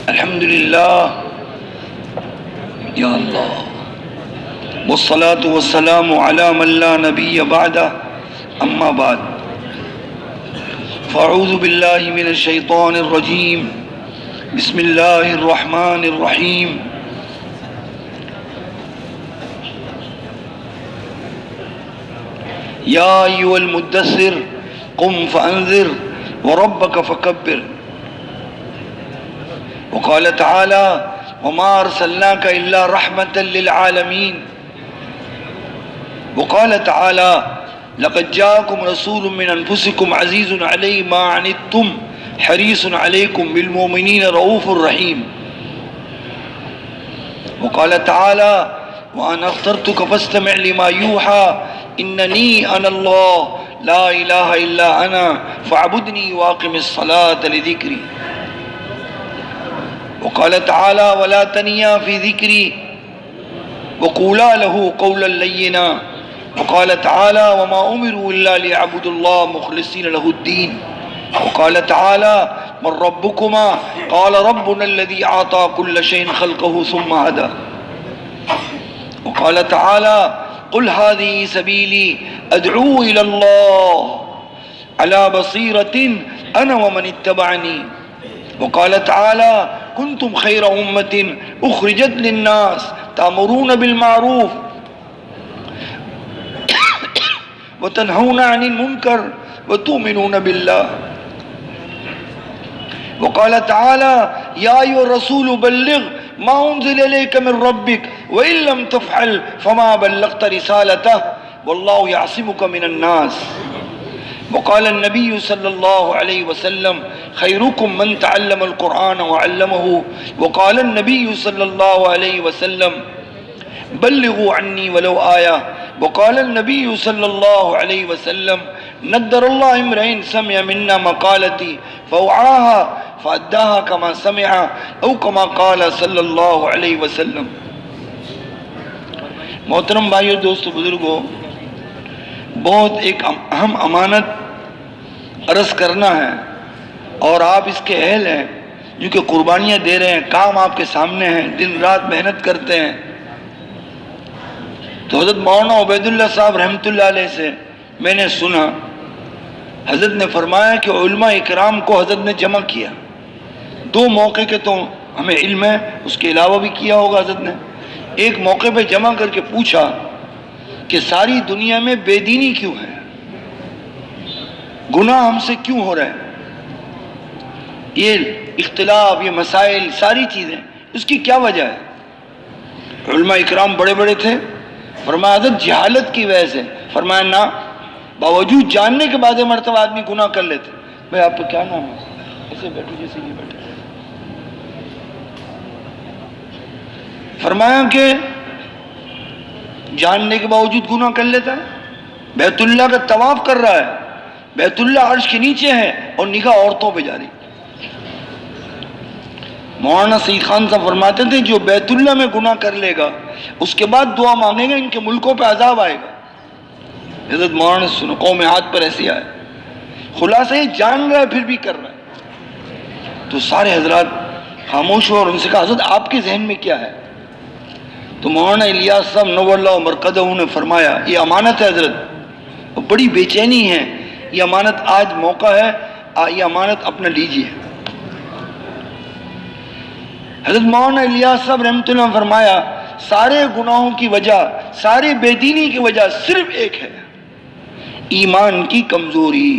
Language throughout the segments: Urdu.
الحمد لله يا الله والصلاة والسلام على من لا نبي بعده أما بعد فأعوذ بالله من الشيطان الرجيم بسم الله الرحمن الرحيم يا أيها المدثر قم فأنذر وربك فكبر وقال تعالى وما أرسلناك إلا رحمة للعالمين وقال تعالى لقد جاءكم رسول من أنفسكم عزيز عليه ما عنتم حريص عليكم بالمؤمنين رؤوف رحيم وقال تعالى وأنا اخترتك فاستمع لما يوحى إنني أنا الله لا إله إلا أنا فاعبدني واقم الصلاة لذكري وقال تعالى ولا تنيا في ذكري وقولا له قولا لينا وقال تعالى وما أمروا إلا ليعبدوا الله مخلصين له الدين وقال تعالى من ربكما قال ربنا الذي أعطى كل شيء خلقه ثم هدى وقال تعالى قل هذه سبيلي أدعو إلى الله على بصيرة أنا ومن اتبعني وقال تعالى كنتم خير أمة أخرجت للناس تأمرون بالمعروف وتنهون عن المنكر وتؤمنون بالله وقال تعالى يا أيها الرسول بلغ ما أنزل إليك من ربك وإن لم تفعل فما بلغت رسالته والله يعصمك من الناس وقال النبي صلى الله عليه وسلم خيركم من تعلم القرآن وعلمه وقال النبي صلى الله عليه وسلم بلغوا عني ولو آية وقال النبي صلى الله عليه وسلم ندر الله امرئ سمع منا مقالتي فوعاها فأداها كما سمع او كما قال صلی اللہ علیہ وسلم. محترم بھائیو دوستو بزرگو، بہت ایک اہم امانت عرض کرنا ہے اور آپ اس کے اہل ہیں، جو کہ قربانیاں دے رہے ہیں، کام آپ کے سامنے ہیں، دن رات محنت کرتے ہیں. تو حضرت مولانا عبید اللہ صاحب رحمۃ اللہ علیہ سے میں نے سنا، حضرت نے فرمایا کہ علماء اکرام کو حضرت نے جمع کیا. دو موقع کے تو ہمیں علم ہے، اس کے علاوہ بھی کیا ہوگا حضرت نے. ایک موقع پہ جمع کر کے پوچھا کہ ساری دنیا میں بے دینی کیوں ہے، گناہ ہم سے کیوں ہو رہے ہیں، یہ اختلاف، یہ مسائل، ساری چیزیں، اس کی کیا وجہ ہے؟ علماء اکرام بڑے بڑے تھے. فرمایا حضرت جہالت کی وجہ سے. فرمایا نہ، باوجود جاننے کے بعد مرتبہ آدمی گناہ کر لیتے. بھائی آپ کا کیا نام ہے؟ ایسے بیٹھو جیسے یہ بیٹھے. فرمایا کہ جاننے کے باوجود گناہ کر لیتا ہے. بیت اللہ کا طواف کر رہا ہے، بیت اللہ عرش کے نیچے ہے اور نگاہ عورتوں پہ جاری. مولانا سعید خان صاحب فرماتے تھے جو بیت اللہ میں گناہ کر لے گا اس کے بعد دعا مانگے گا ان کے ملکوں پہ عذاب آئے گا. حضرت مولانا سنو قوم ہاتھ پر ایسے آئے. خلاصہ یہ جان رہا ہے پھر بھی کر رہا ہے. تو سارے حضرات خاموش ہوئے اور ان سے کہا حضرت آپ کے ذہن میں کیا ہے؟ تو مولانا الیاس صاحب نور اللہ مرقدہ نے فرمایا یہ امانت ہے حضرت، بڑی بے چینی ہے، یہ امانت آج موقع ہے، یہ امانت اپنا لیجیے. حضرت مولانا الیاس صاحب رحمۃ اللہ نے فرمایا سارے گناہوں کی وجہ، سارے بے دینی کی وجہ صرف ایک ہے، ایمان کی کمزوری.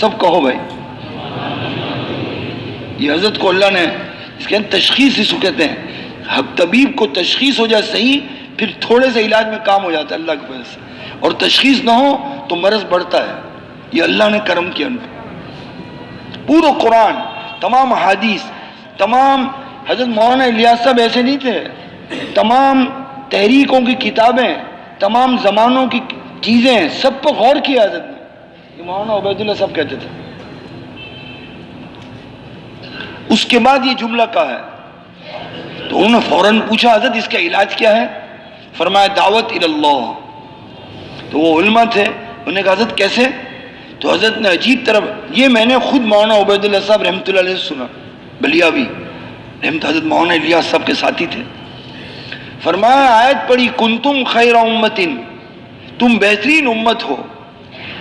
سب کہو بھائی. یہ حضرت کو اللہ نے اس کے تشخیص اس کو کہتے ہیں. طبیب کو تشخیص ہو جائے صحیح، پھر تھوڑے سے علاج میں کام ہو جاتا ہے اللہ کی وجہ سے، اور تشخیص نہ ہو تو مرض بڑھتا ہے. یہ اللہ نے کرم کیا ان پہ. پورا قرآن، تمام حدیث، تمام حضرت مولانا الیاس صاحب ایسے نہیں تھے، تمام تحریکوں کی کتابیں، تمام زمانوں کی چیزیں، سب پر غور کیا حضرت نے. یہ مولانا عبید اللہ صاحب کہتے تھے. اس کے بعد یہ جملہ کہا ہے تو انہوں نے فوراً پوچھا حضرت اس کا علاج کیا ہے؟ فرمایا دعوت اللہ. تو وہ علماء تھے، انہوں نے کہا حضرت کیسے؟ تو حضرت نے عجیب طرف، یہ میں نے خود مولانا عبید اللہ صاحب رحمۃ اللہ علیہ سے سنا، بلیاوی. رحمت حضرت مولانا الیاس صاحب کے ساتھی تھے. فرمایا آیت پڑھی کنتم خیر امت، تم بہترین امت ہو.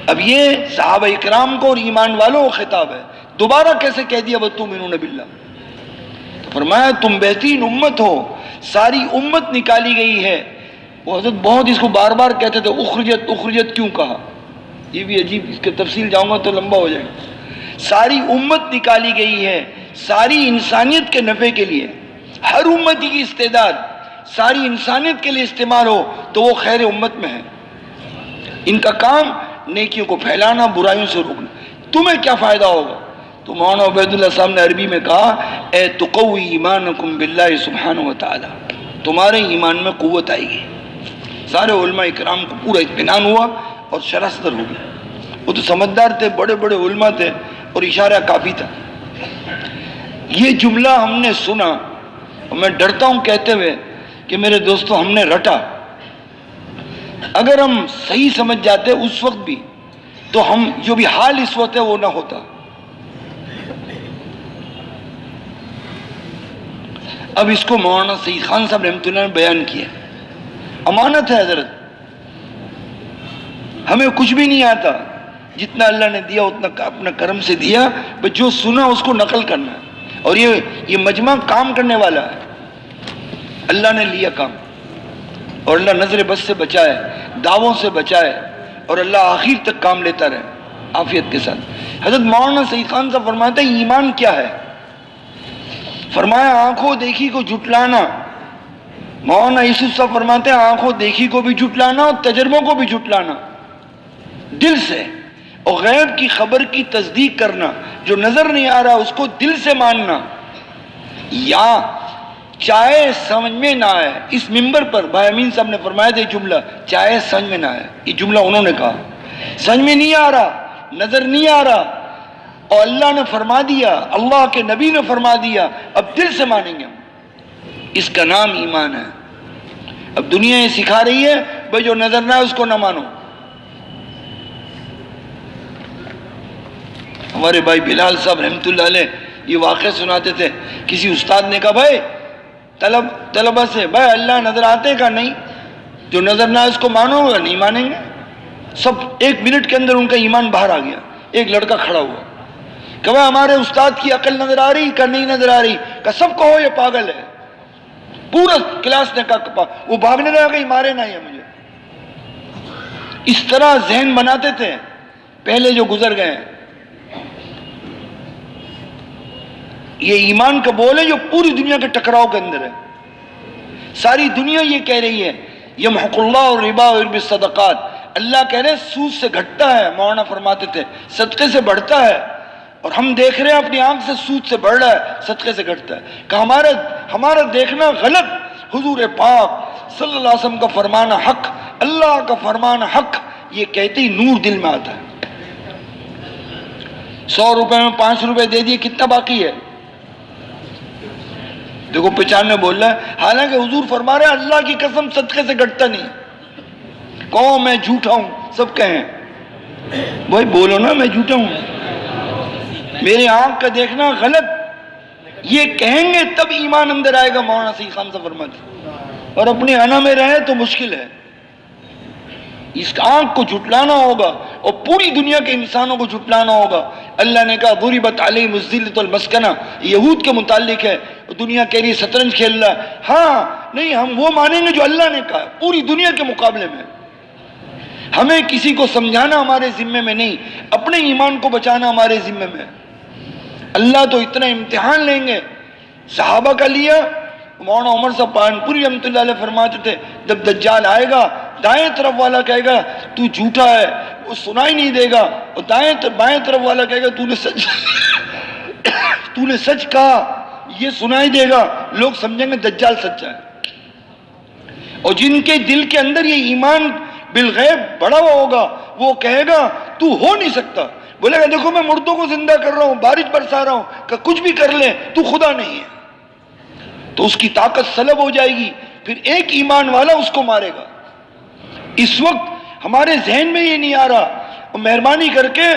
اب یہ صحابہ اکرام کو اور ایمان والوں کو خطاب ہے، دوبارہ کیسے کہہ دیا وَتُؤْمِنُونَ بِاللَّهِ؟ تو فرمایا تم بہترین امت ہو، ساری امت نکالی گئی ہے. وہ حضرت بہت اس کو بار بار کہتے تھے اخرجت اخرجت کیوں کہا، یہ بھی عجیب، اس کے تفصیل جاؤں گا تو لمبا ہو جائے گا. ساری امت نکالی گئی ہے ساری انسانیت کے نفع کے لیے. ہر امتی کی استعداد ساری انسانیت کے لیے استعمال ہو تو وہ خیر امت میں ہے. ان کا کام نیکیوں کو پھیلانا، برائیوں سے روکنا. تمہیں کیا فائدہ ہوگا؟ تو مولانا عبید اللہ صاحب نے عربی میں کہا اے تقوی ایمانکم باللہ سبحانہ وتعالی، تمہارے ایمان میں قوت آئے گی. سارے علماء اکرام کو پورا اطمینان ہوا اور شرح صدر ہو گیا. وہ تو سمجھدار تھے، بڑے بڑے علماء تھے اور اشارہ کافی تھا. یہ جملہ ہم نے سنا اور میں ڈرتا ہوں کہتے ہوئے کہ میرے دوستو ہم نے رٹا. اگر ہم صحیح سمجھ جاتے اس وقت بھی تو ہم جو بھی حال اس وقت ہے وہ نہ ہوتا. اب اس کو مولانا سعید خان صاحب رحمۃ اللہ نے بیان کیا. امانت ہے حضرت، ہمیں کچھ بھی نہیں آتا، جتنا اللہ نے دیا اتنا اپنا کرم سے دیا، بس جو سنا اس کو نقل کرنا ہے. اور یہ مجمع کام کرنے والا ہے، اللہ نے لیا کام، اور اللہ نظر بس سے بچائے، دعووں سے بچائے، اور اللہ آخر تک کام لیتا رہے عافیت کے ساتھ. حضرت مولانا سعید خان صاحب فرماتے ہیں ایمان کیا ہے؟ فرمایا آنکھوں دیکھی کو جھٹلانا. مولانا یوسف صاحب فرماتے ہیں آنکھوں دیکھی کو بھی جھٹلانا اور تجربوں کو بھی جھٹلانا دل سے، اور غیب کی خبر کی تصدیق کرنا. جو نظر نہیں آ رہا اس کو دل سے ماننا. یا چاہے سمجھ میں نہ آئے، اس منبر پر بھائی امین صاحب نے فرمایا تھا یہ جملہ، چاہے سمجھ میں نہ آئے، یہ جملہ انہوں نے کہا. سمجھ میں نہیں آ رہا، نظر نہیں آ رہا، اور اللہ نے فرما دیا، اللہ کے نبی نے فرما دیا، اب دل سے مانیں گے ہم. اس کا نام ایمان ہے. اب دنیا یہ سکھا رہی ہے بھائی جو نظر نہ ہے اس کو نہ مانو. ہمارے بھائی بلال صاحب رحمۃ اللہ علیہ یہ واقعہ سناتے تھے. کسی استاد نے کہا بھائی طلبہ سے بھائی اللہ نظر آتے کا نہیں، جو نظر نہ ہے اس کو مانو گا، نہیں مانیں گے. سب ایک منٹ کے اندر ان کا ایمان باہر آ گیا. ایک لڑکا کھڑا ہوا کہ بھائی ہمارے استاد کی عقل نظر آ رہی کہ نہیں نظر آ رہی؟ کہ سب کہو یہ پاگل ہے. پورا کلاس نے کہا، وہ بھاگنے لگا کہ مارے نہ یہ مجھے. اس طرح ذہن بناتے تھے پہلے جو گزر گئے. یہ ایمان کا بول ہے جو پوری دنیا کے ٹکراؤ کے اندر ہے. ساری دنیا یہ کہہ رہی ہے یمحق اللہ الربا ویربی الصدقات. اللہ کہہ رہے سود سے گھٹتا ہے، مولانا فرماتے تھے صدقے سے بڑھتا ہے. اور ہم دیکھ رہے ہیں اپنی آنکھ سے سود سے بڑھ رہا ہے، صدقے سے گھٹتا ہے. کہ ہمارا دیکھنا غلط. حضور پاک صلی اللہ علیہ وسلم کا فرمانا حق، اللہ کا فرمانا حق، یہ کہتے ہی نور دل میں آتا ہے. 100 روپے میں 5 روپے دے دیے، کتنا باقی ہے؟ دیکھو 95 بول رہا ہے، حالانکہ حضور فرما رہے ہیں اللہ کی قسم صدقے سے گھٹتا نہیں. کہو میں جھوٹا ہوں، سب کہیں بھائی بولو نا میں جھوٹا ہوں، میری آنکھ کا دیکھنا غلط. یہ کہیں گے تب ایمان اندر آئے گا، مولانا سعید خان صاحب فرماتے. اور اپنے انا میں رہے تو مشکل ہے. اس آنکھ کو جھٹلانا ہوگا اور پوری دنیا کے انسانوں کو جھٹلانا ہوگا. اللہ نے کہا ضربت علیہم الذلۃ والمسکنہ، یہود کے متعلق ہے. دنیا کے لیے شطرنج کھیل رہا ہے. ہاں نہیں، ہم وہ مانیں گے جو اللہ نے کہا پوری دنیا کے مقابلے میں. ہمیں کسی کو سمجھانا ہمارے ذمے میں نہیں، اپنے ایمان کو بچانا ہمارے ذمے میں. اللہ تو اتنا امتحان لیں گے. صحابہ کا لیا. مولانا عمر صاحب پانپوری رحمۃ اللہ علیہ فرماتے تھے جب دجال آئے گا دائیں طرف والا کہے گا تو جھوٹا ہے، وہ سنائی نہیں دے گا، اور بائیں طرف والا کہے گا تو نے سچ کہا، یہ سنائی دے گا. لوگ سمجھیں گے دجال سچا ہے. اور جن کے دل کے اندر یہ ایمان بالغیب بڑا ہوا ہوگا وہ کہے گا تو ہو نہیں سکتا. بولے گا دیکھو میں مردوں کو زندہ کر رہا ہوں، بارش برسا رہا ہوں، کہ کچھ بھی کر لیں تو خدا نہیں ہے. تو اس کی طاقت سلب ہو جائے گی، پھر ایک ایمان والا اس کو مارے گا. اس وقت ہمارے ذہن میں یہ نہیں آ رہا. اور مہربانی کر کے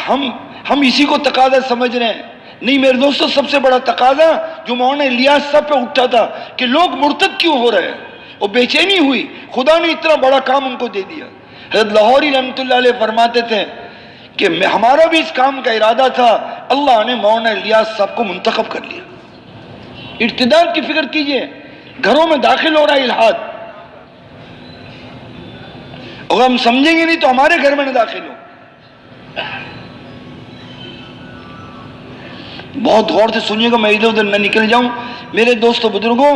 ہم اسی کو تقاضا سمجھ رہے ہیں. نہیں میرے دوستو، سب سے بڑا تقاضا جو مولانا الیاس صاحب پہ اٹھا تھا کہ لوگ مرتد کیوں ہو رہے ہیں، وہ بے چینی ہوئی، خدا نے اتنا بڑا کام ان کو دے دیا۔ حضرت لاہوری رحمۃ اللہ علیہ فرماتے تھے کہ ہمارا بھی اس کام کا ارادہ تھا، اللہ نے مولانا الیاس صاحب کو منتخب کر لیا۔ ارتداد کی فکر کیجئے، گھروں میں داخل ہو رہا ہے الحاد، اگر ہم سمجھیں گے نہیں تو ہمارے گھر میں نہ داخل ہو۔ بہت غور سے سنیے گا، میں ادھر ادھر نہ نکل جاؤں میرے دوستوں بزرگوں،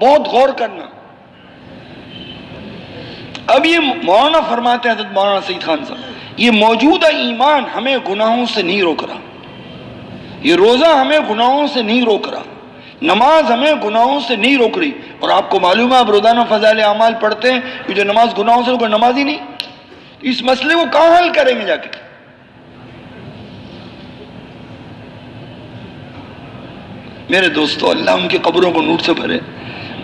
بہت غور کرنا۔ اب یہ مولانا فرماتے ہیں، حضرت مولانا سعید خان صاحب، یہ موجودہ ایمان ہمیں گناہوں سے نہیں روک رہا، یہ روزہ ہمیں گناہوں سے نہیں روک رہا، نماز ہمیں گناہوں سے نہیں روک رہی۔ اور آپ کو معلوم ہے آپ روزانہ فضائل اعمال پڑھتے ہیں کہ جو نماز گناہوں سے روک، نماز ہی نہیں، اس مسئلے کو کہاں حل کریں گے جا کے؟ میرے دوستو، اللہ ان کی قبروں کو نور سے بھرے۔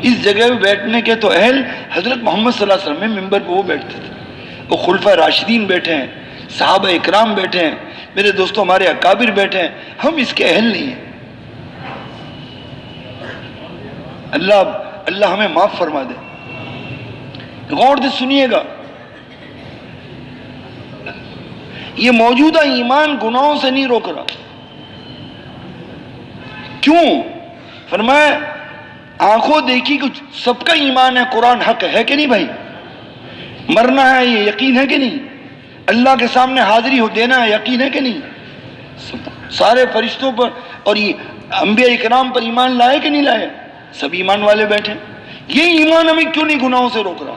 اس جگہ پہ بیٹھنے کے تو اہل حضرت محمد صلی اللہ علیہ وسلم میں ممبر پہ وہ بیٹھتے تھے، وہ خلفۂ راشدین بیٹھے ہیں، صحابہ اکرام بیٹھے ہیں، میرے دوستو ہمارے اکابر بیٹھے ہیں، ہم اس کے اہل نہیں ہیں۔ اللہ ہمیں معاف فرما دے۔ غور سے سنیے گا، یہ موجودہ ایمان گناہوں سے نہیں روک رہا۔ کیوں؟ فرمایا آنکھوں دیکھی کچھ سب کا ایمان ہے، قرآن حق ہے کہ نہیں بھائی؟ مرنا ہے یہ یقین ہے کہ نہیں؟ اللہ کے سامنے حاضری ہو دینا ہے، یقین ہے کہ نہیں؟ سارے فرشتوں پر اور یہ انبیاء اکرام پر ایمان لائے کہ نہیں لائے؟ سب ایمان والے بیٹھے۔ یہ ایمان ہمیں کیوں نہیں گناہوں سے روک رہا؟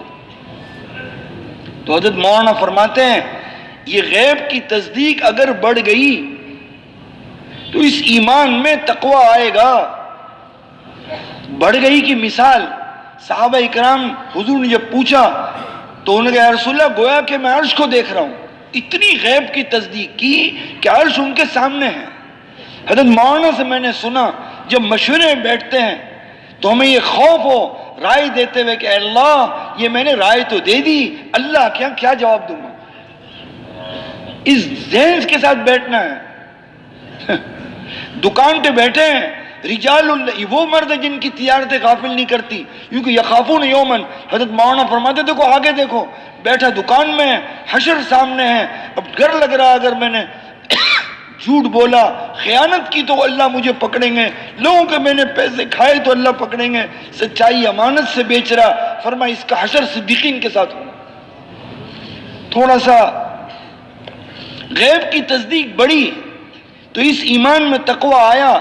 تو حضرت مولانا فرماتے ہیں یہ غیب کی تصدیق اگر بڑھ گئی تو اس ایمان میں تقوی آئے گا۔ بڑھ گئی کی مثال، صحابہ اکرام حضور نے جب پوچھا تو انہوں نے کہا یا رسول اللہ گویا کہ میں عرش کو دیکھ رہا ہوں، اتنی غیب کی تصدیق کی کہ عرش ان کے سامنے ہے۔ حضرت مولانا سے میں نے سنا جب مشورے میں بیٹھتے ہیں تو ہمیں یہ خوف ہو رائے دیتے ہوئے کہ اے اللہ یہ میں نے رائے تو دے دی، اللہ کیا جواب دوں گا؟ اس ذہن کے ساتھ بیٹھنا ہے۔ دکان پہ بیٹھے ہیں رجال اللہ، وہ مرد جن کی تجارتیں غافل نہیں کرتی، کیونکہ یخافون یومن، حضرت مولانا فرماتے دیکھو آگے دیکھو، بیٹھا دکان میں حشر سامنے ہے، اب ڈر لگ رہا اگر میں نے جھوٹ بولا خیانت کی تو اللہ مجھے پکڑیں گے، لوگوں کے میں نے پیسے کھائے تو اللہ پکڑیں گے، سچائی امانت سے بیچ رہا، فرمایا اس کا حشر صدیقین کے ساتھ ہوگا۔ تھوڑا سا غیب کی تصدیق بڑی تو اس ایمان میں تقوی آیا،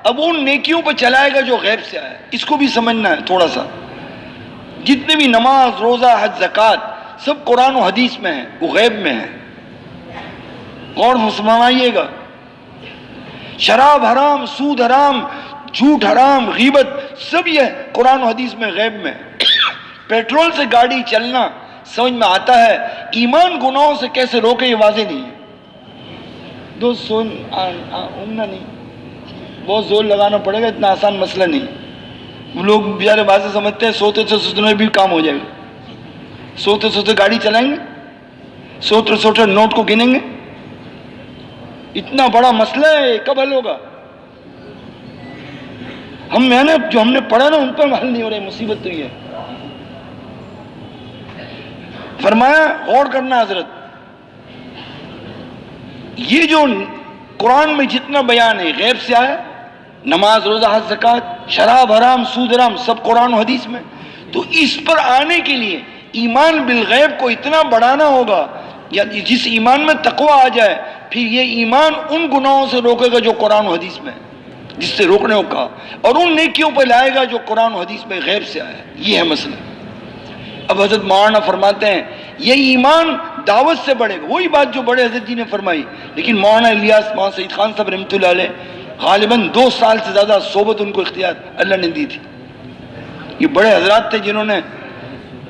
اب ان نیکیوں پہ چلائے گا جو غیب سے آیا۔ اس کو بھی سمجھنا ہے تھوڑا سا، جتنے بھی نماز روزہ حج زکوٰۃ سب قرآن و حدیث میں ہیں، وہ غیب میں ہیں، غور فرمائیے گا۔ شراب حرام، سود حرام، جھوٹ حرام، غیبت سب یہ قرآن و حدیث میں غیب میں۔ پیٹرول سے گاڑی چلنا سمجھ میں آتا ہے، ایمان گناہوں سے کیسے روکے یہ واضح نہیں ہے۔ دوست امنا نہیں، بہت زور لگانا پڑے گا، اتنا آسان مسئلہ نہیں۔ لوگ بیچارے واضح سمجھتے ہیں سوتے سوتے میں بھی کام ہو جائے گا، سوتے سوتے گاڑی چلائیں گے، سوتے سوتے نوٹ کو گنیں گے، اتنا بڑا مسئلہ ہے، کب حل ہوگا؟ جو ہم نے پڑھا نا ان پر حل نہیں ہو رہے، مصیبت تو یہ ہے۔ فرمایا غور کرنا حضرت، یہ جو قرآن میں جتنا بیان ہے غیب سے آیا، نماز روزہ حج زکوٰۃ، شراب حرام سود حرام سب قرآن و حدیث میں، تو اس پر آنے کے لیے ایمان بالغیب کو اتنا بڑھانا ہوگا، یا جس ایمان میں تقوی آ جائے پھر یہ ایمان ان گناہوں سے روکے گا جو قرآن و حدیث میں جس سے روکنے کو کہا، اور ان نیکیوں پہ لائے گا جو قرآن و حدیث میں غیب سے آیا۔ یہ ہے مسئلہ۔ اب حضرت مولانا فرماتے ہیں یہ ایمان دعوت سے بڑھے گا، وہی بات جو بڑے حضرت جی نے فرمائی، لیکن مولانا الیاس مولانا سعید خان صاحب رحمۃ اللہ علیہ غالباً 2 سال سے زیادہ صحبت ان کو اختیار اللہ نے دی تھی۔ یہ بڑے حضرات تھے جنہوں نے،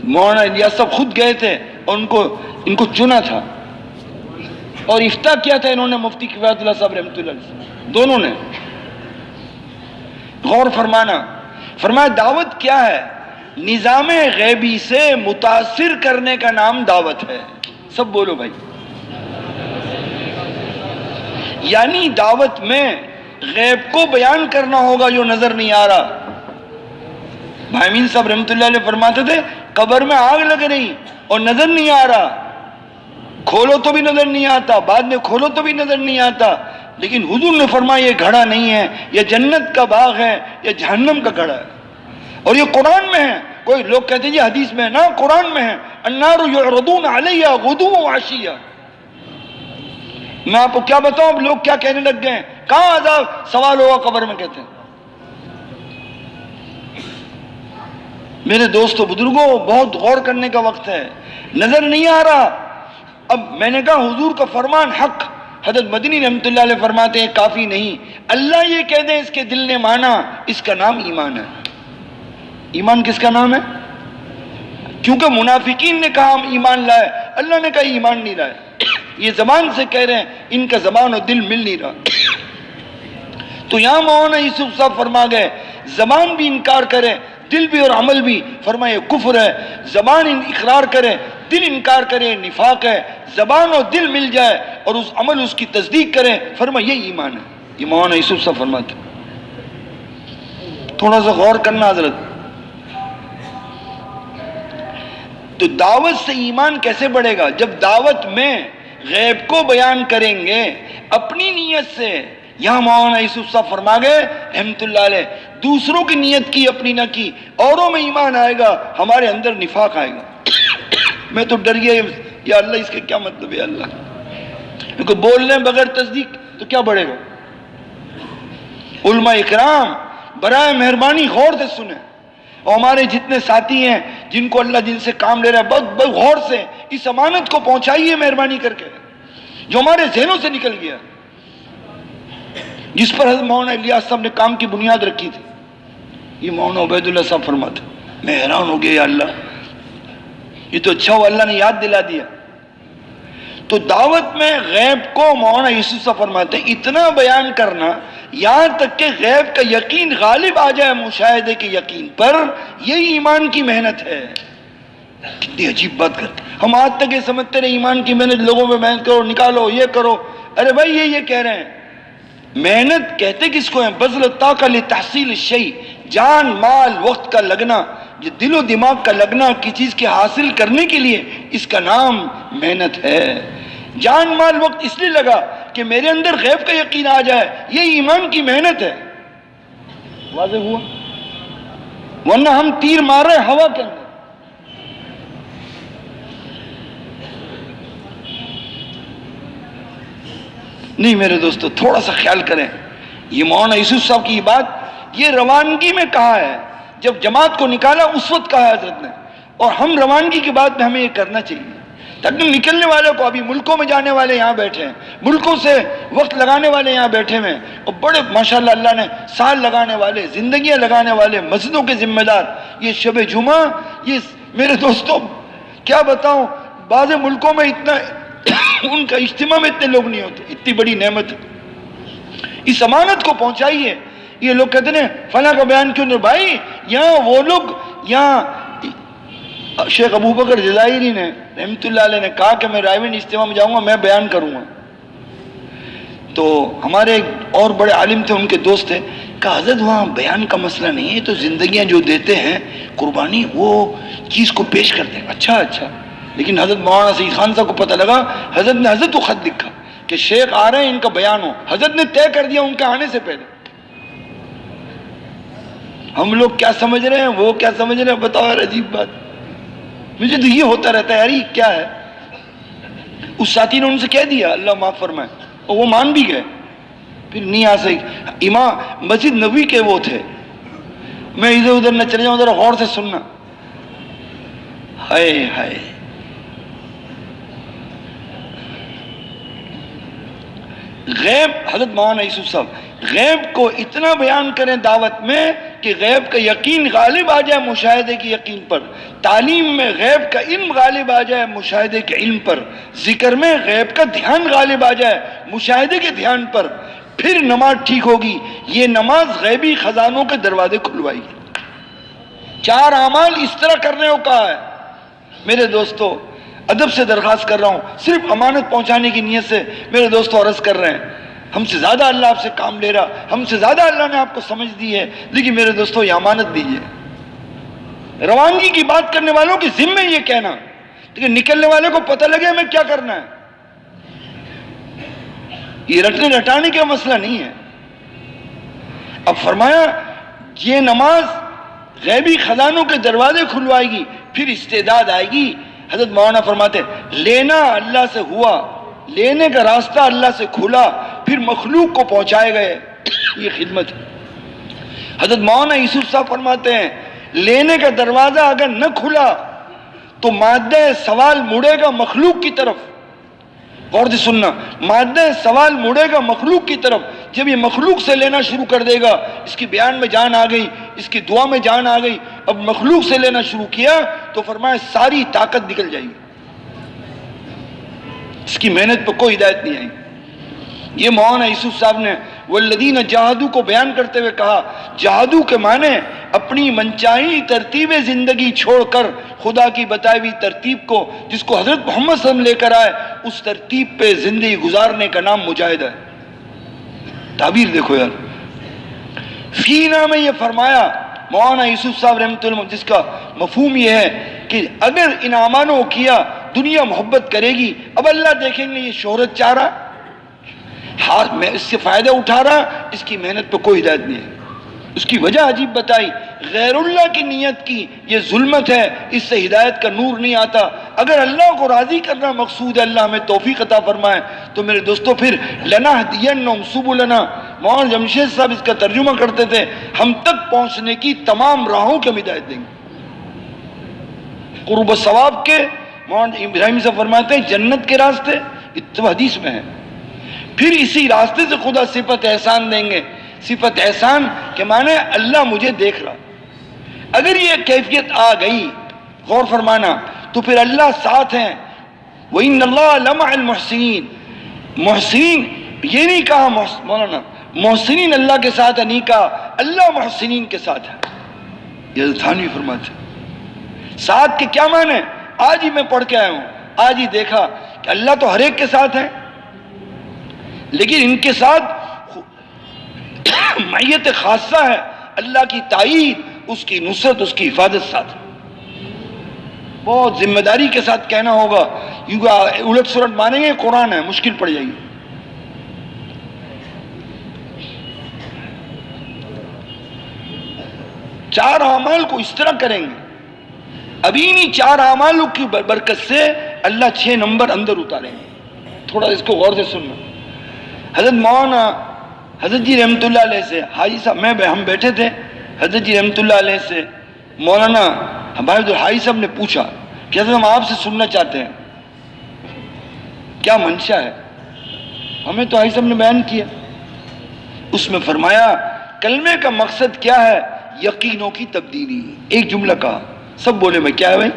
مولانا الیاس صاحب خود گئے تھے اور ان کو چنا تھا اور افتاح کیا تھا انہوں نے مفتی کفایت اللہ صاحب رحمۃ اللہ علیہ، دونوں نے۔ غور فرمایا دعوت کیا ہے؟ نظام غیبی سے متاثر کرنے کا نام دعوت ہے۔ سب بولو بھائی۔ یعنی دعوت میں غیب کو بیان کرنا ہوگا جو نظر نہیں آ رہا. بھائی امین صاحب رحمۃ اللہ علیہ فرماتے تھے قبر میں آگ لگ رہی اور نظر نہیں آ رہا, کھولو تو بھی نظر نہیں آتا, بعد میں کھولو تو بھی نظر نہیں آتا, لیکن حضور نے فرمایا یہ گھڑا نہیں ہے, یہ جنت کا باغ ہے, یہ جہنم کا گھڑا ہے, اور یہ قرآن میں ہے. کوئی لوگ کہتے ہیں یہ حدیث میں ہے, نا قرآن میں ہے, النار یعرضون علیہ غدوا وعشیا. میں آپ کو کیا بتاؤں اب لوگ کیا کہنے لگ گئے ہیں, کہاں عذاب سوال ہوگا قبر میں, کہتے ہیں. میرے دوستو بزرگوں بہت غور کرنے کا وقت ہے, نظر نہیں آ رہا. اب میں نے کہا حضور کا فرمان حق. حضرت مدنی رحمۃ اللہ علیہ فرماتے ہیں کافی نہیں, اللہ یہ کہہ دے اس کے دل نے مانا, اس کا نام ایمان ہے. ایمان کس کا نام ہے؟ کیونکہ منافقین نے کہا ہم ایمان لائے, اللہ نے کہا ایمان نہیں لائے. یہ زبان سے کہہ رہے ہیں, ان کا زبان اور دل مل نہیں رہا. تو یہاں مولانا یوسف صاحب فرما گئے زبان بھی انکار کرے دل بھی اور عمل بھی, فرمائے کفر ہے. زبان اقرار کرے دل انکار کرے نفاق ہے. زبان اور دل مل جائے اور اس عمل اس کی تصدیق کرے, فرمائے یہ ایمان ہے. یہ مولانا یوسف صاحب فرماتے. تھوڑا سا غور کرنا حضرت. تو دعوت سے ایمان کیسے بڑھے گا؟ جب دعوت میں غیب کو بیان کریں گے اپنی نیت سے. یہاں مولانا یوسف صاحب فرما گئے رحمت اللہ علیہ, دوسروں کی نیت کی اپنی نہ کی, اوروں میں ایمان آئے گا, ہمارے اندر نفاق آئے گا. میں تو ڈر گیا یا اللہ اس کا کیا مطلب ہے اللہ, کیونکہ بول رہے ہیں بغیر تصدیق تو کیا بڑھے گا. علماء اکرام برائے مہربانی غور سے سنیں, اور ہمارے جتنے ساتھی ہیں جن کو اللہ جن سے کام لے رہا ہے بہت غور سے اس امانت کو پہنچائیے مہربانی کر کے, جو ہمارے ذہنوں سے نکل گیا, جس پر حضرت مولانا الیاس صاحب نے کام کی بنیاد رکھی تھی. یہ مولانا عبید اللہ صاحب فرماتے, میں حیران ہو گیا یا اللہ, یہ تو اچھا ہوا اللہ نے یاد دلا دیا. تو دعوت میں غیب کو مولانا یوسف صاحب فرماتے ہیں اتنا بیان کرنا یہاں تک کہ غیب کا یقین غالب آ جائے مشاہدے کے یقین پر, یہی ایمان کی محنت ہے. کتنی عجیب بات کرتے ہم آج تک یہ سمجھتے رہے ایمان کی محنت, لوگوں میں محنت کرو, نکالو, یہ کرو. ارے بھائی یہ کہہ رہے ہیں محنت کہتے کس کو ہیں؟ بذل الطاقہ لتحصیل الشیء, جان مال وقت کا لگنا, یہ دل و دماغ کا لگنا کی چیز کے حاصل کرنے کے لیے, اس کا نام محنت ہے. جان مال وقت اس لیے لگا کہ میرے اندر غیب کا یقین آ جائے, یہ ایمان کی محنت ہے. واضح ہوا؟ ورنہ ہم تیر مار رہے ہوا کے اندر. نہیں میرے دوستو تھوڑا سا خیال کریں, یہ مولانا یوسف صاحب کی بات یہ روانگی میں کہا ہے, جب جماعت کو نکالا اس وقت کہا ہے حضرت نے, اور ہم روانگی کی بات میں ہمیں یہ کرنا چاہیے تاکہ نکلنے والوں کو, ابھی ملکوں میں جانے والے یہاں بیٹھے ہیں, ملکوں سے وقت لگانے والے یہاں بیٹھے ہیں, اور بڑے ماشاءاللہ اللہ نے سال لگانے والے, زندگیاں لگانے والے, مسجدوں کے ذمہ دار, یہ شب جمعہ, یہ میرے دوستوں کیا بتاؤں, بعض ملکوں میں اتنا ان کا اجتماع میں اتنے لوگ نہیں ہوتے, اتنی بڑی نعمت ہے. اس امانت کو پہنچائیے. یہ لوگ کہتے ہیں فلاں کا بیان کیوں نہیں, بھائی یہاں وہ لوگ, یہاں شیخ ابو بکر جزائری نے رحمت اللہ علیہ نے کہا کہ میں رائے وین اجتماع میں جاؤں گا, میں بیان کروں گا. تو ہمارے ایک اور بڑے عالم تھے, ان کے دوست تھے, کہا حضرت وہاں بیان کا مسئلہ نہیں ہے, تو زندگیاں جو دیتے ہیں قربانی وہ چیز کو پیش کرتے ہیں. اچھا لیکن حضرت مولانا سعید خان صاحب کو پتہ لگا, حضرت نے حضرت کو خط لکھا کہ شیخ آ رہے ہیں ان کا بیان ہو, حضرت نے طے کر دیا ان کے آنے سے پہلے. ہم لوگ کیا سمجھ رہے ہیں, وہ کیا سمجھ رہے ہیں, بتاؤ یار, عجیب بات. مجھے تو یہ ہوتا رہتا ہے یار, یہ کیا ہے. اس ساتھی نے ان سے کہہ دیا اللہ معاف فرمائے, اور وہ مان بھی گئے, پھر نہیں آ سکی. امام مسجد نبوی کے وہ تھے, میں ادھر ادھر نہ چلے جاؤں, ذرا غور سے سننا. ہائے ہائے, غیب حضرت مولانا یوسف صاحب غیب کو اتنا بیان کریں دعوت میں کہ غیب کا یقین غالب آ جائے مشاہدے کی یقین پر, تعلیم میں غیب کا علم غالب آ جائے مشاہدے کے علم پر, ذکر میں غیب کا دھیان غالب آ جائے مشاہدے کے دھیان پر, پھر نماز ٹھیک ہوگی. یہ نماز غیبی خزانوں کے دروازے کھلوائے گی. 4 اعمال اس طرح کرنے کو کہا ہے. میرے دوستو ادب سے درخواست کر رہا ہوں, صرف امانت پہنچانے کی نیت سے میرے دوستو عرض کر رہے ہیں, ہم سے زیادہ اللہ آپ سے کام لے رہا، ہم سے زیادہ اللہ نے آپ کو سمجھ دی ہے، لیکن میرے دوستو یہ امانت دیجیے۔ روانگی کی بات کرنے والوں کی ذمہ یہ کہنا، لیکن نکلنے والے کو پتہ لگے ہمیں کیا کرنا ہے۔ یہ رٹنے رٹانے کا مسئلہ نہیں ہے۔ اب فرمایا یہ نماز غیبی خزانوں کے دروازے کھلوائے گی، پھر استعداد آئے گی۔ حضرت مولانا فرماتے ہیں لینا اللہ سے ہوا، لینے کا راستہ اللہ سے کھلا، پھر مخلوق کو پہنچائے گئے، یہ خدمت ہے۔ حضرت مولانا یوسف صاحب فرماتے ہیں لینے کا دروازہ اگر نہ کھلا تو مادہ سوال مڑے گا مخلوق کی طرف۔ غور سے سننا، مادہ سوال مڑے گا مخلوق کی طرف۔ جب یہ مخلوق سے لینا شروع کر دے گا، اس کی بیان میں جان آ گئی، اس کی دعا میں جان آ گئی، اب مخلوق سے لینا شروع کیا تو فرمایا ساری طاقت نکل جائے گی، اس کی محنت پہ کوئی ہدایت نہیں آئی۔ یہ مولانا یوسف صاحب نے والذین جاہدوا کو بیان کرتے ہوئے کہا، جاہدو کے معنی اپنی منچاہی ترتیب زندگی چھوڑ کر خدا کی بتائی ہوئی ترتیب کو، جس کو حضرت محمد صلی اللہ علیہ وسلم لے کر آئے، اس ترتیب پہ زندگی گزارنے کا نام مجاہدہ ہے۔ تعبیر دیکھو یار، فینا میں یہ فرمایا مولانا یوسف صاحب رحمۃ اللہ، جس کا مفہوم یہ ہے کہ اگر ان اعمالوں کو کیا دنیا محبت کرے گی، اب اللہ دیکھیں گے یہ شہرت چاہ رہا، ہاتھ میں اس سے فائدہ اٹھا رہا، اس کی محنت پہ کوئی ہدایت نہیں ہے۔ اس کی وجہ عجیب بتائی، غیر اللہ کی نیت کی یہ ظلمت ہے، اس سے ہدایت کا نور نہیں آتا۔ اگر اللہ کو راضی کرنا مقصود ہے، اللہ ہمیں توفیق عطا فرمائے، تو میرے دوستو پھر لنہدینہم سبلنا، مولانا جمشید صاحب اس کا ترجمہ کرتے تھے، ہم تک پہنچنے کی تمام راہوں کی ہم ہدایت دیں گے۔ قرب و ثواب کے مولانا ابراہیم صاحب فرماتے ہیں جنت کے راستے، یہ حدیث میں ہے، پھر اسی راستے سے خدا صفت احسان دیں گے۔ صفت احسان کے معنی اللہ مجھے دیکھ رہا، اگر یہ کیفیت آ گئی، غور فرمانا، تو پھر اللہ ساتھ ہیں۔ وَإِنَّ اللَّهَ لَمَعَ الْمُحْسِنِينَ، محسنین یہ نہیں کہا مولانا محسنین اللہ کے ساتھ ہے، نہیں کہا اللہ محسنین کے ساتھ ہے۔ یہ تھانوی فرماتے ہیں ساتھ کے کیا معنی؟ آج ہی میں پڑھ کے آیا ہوں، آج ہی دیکھا کہ اللہ تو ہر ایک کے ساتھ ہے، لیکن ان کے ساتھ معیت خاصہ ہے، اللہ کی تائید، اس کی نصرت، اس کی حفاظت ساتھ۔ بہت ذمہ داری کے ساتھ کہنا ہوگا، کیونکہ الٹ سلٹ مانیں گے قرآن ہے، مشکل پڑ جائے گی۔ چار اعمال کو اس طرح کریں گے، ابھی نہیں، چار اعمالوں کی برکت سے اللہ 6 نمبر اندر اتاریں گے۔ تھوڑا اس کو غور سے سننا۔ حضرت مولانا حضرت جی رحمت اللہ علیہ سے حاجی صاحب ہم بیٹھے تھے، حضرت جی رحمت اللہ علیہ سے مولانا ہمارے جو حاجی صاحب نے پوچھا کہ حضرت ہم آپ سے سننا چاہتے ہیں، کیا منشا ہے؟ ہمیں تو حاجی صاحب نے بیان کیا، اس میں فرمایا کلمے کا مقصد کیا ہے؟ یقینوں کی تبدیلی۔ ایک جملہ کہا، سب بولے میں کیا ہے بھائی؟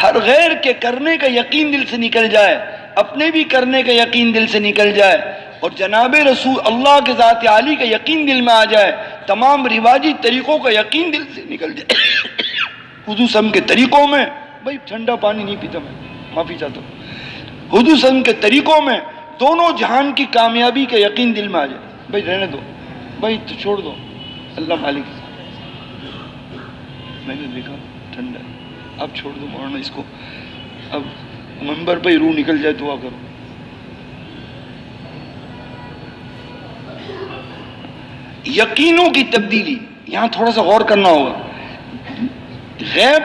ہر غیر کے کرنے کا یقین دل سے نکل جائے، اپنے بھی کرنے کا یقین دل سے نکل جائے، اور جناب رسول اللہ کے ذات عالی کا یقین دل میں آ جائے، تمام رواجی طریقوں کا یقین دل سے نکل جائے۔ حضور صلی اللہ علیہ وسلم کے طریقوں میں، بھائی ٹھنڈا پانی نہیں پیتا میں، معافی چاہتا ہوں، حضور صلی اللہ علیہ وسلم کے طریقوں میں دونوں جہان کی کامیابی کا یقین دل میں آ جائے، بھائی رہنے دو، بھائی تو چھوڑ دو، اللہ مالک۔ میں نے دیکھا ٹھنڈا ہے، اب چھوڑ دو مولانا اس کو، اب منبر پہ روح نکل جائے، دعا کرو۔ یقینوں کی تبدیلی، یہاں تھوڑا سا غور کرنا ہوگا۔ غیب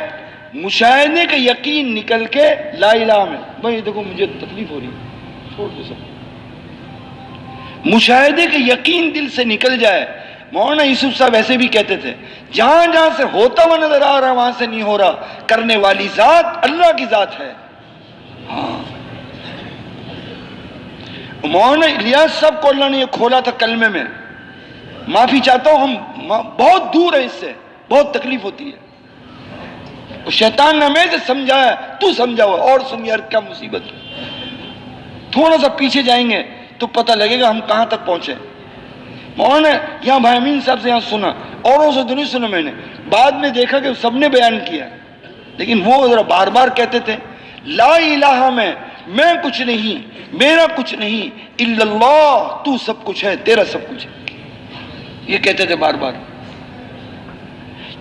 مشاہدے کا یقین نکل کے لا الہ میں، بھائی دیکھو مجھے تکلیف ہو رہی ہے، چھوڑ دو سب۔ مشاہدے کا یقین دل سے نکل جائے۔ مولانا یوسف صاحب ایسے بھی کہتے تھے، جہاں جہاں سے ہوتا ہوا نظر آ رہا وہاں سے نہیں ہو رہا، کرنے والی ذات اللہ کی ذات ہے۔ ہاں، مولانا الیاس صاحب کو اللہ نے یہ کھولا تھا کلمے میں، معافی چاہتا ہوں، ہم بہت دور ہیں اس سے، بہت تکلیف ہوتی ہے۔ شیطان نے ہمیں سے سمجھایا، تو سمجھا ہوا، اور سن یار کیا مصیبت۔ تھوڑا سا پیچھے جائیں گے تو پتہ لگے گا ہم کہاں تک پہنچے۔ مولانا یہاں بھائی امین صاحب سے یہاں سنا، اوروں سے تو نہیں سنا میں نے، بعد میں دیکھا کہ سب نے بیان کیا، لیکن وہ ذرا بار بار کہتے تھے لا الہ میں میں کچھ نہیں، میرا کچھ نہیں، الا اللہ، تو سب کچھ ہے، تیرا سب کچھ ہے. یہ کہتے تھے بار بار.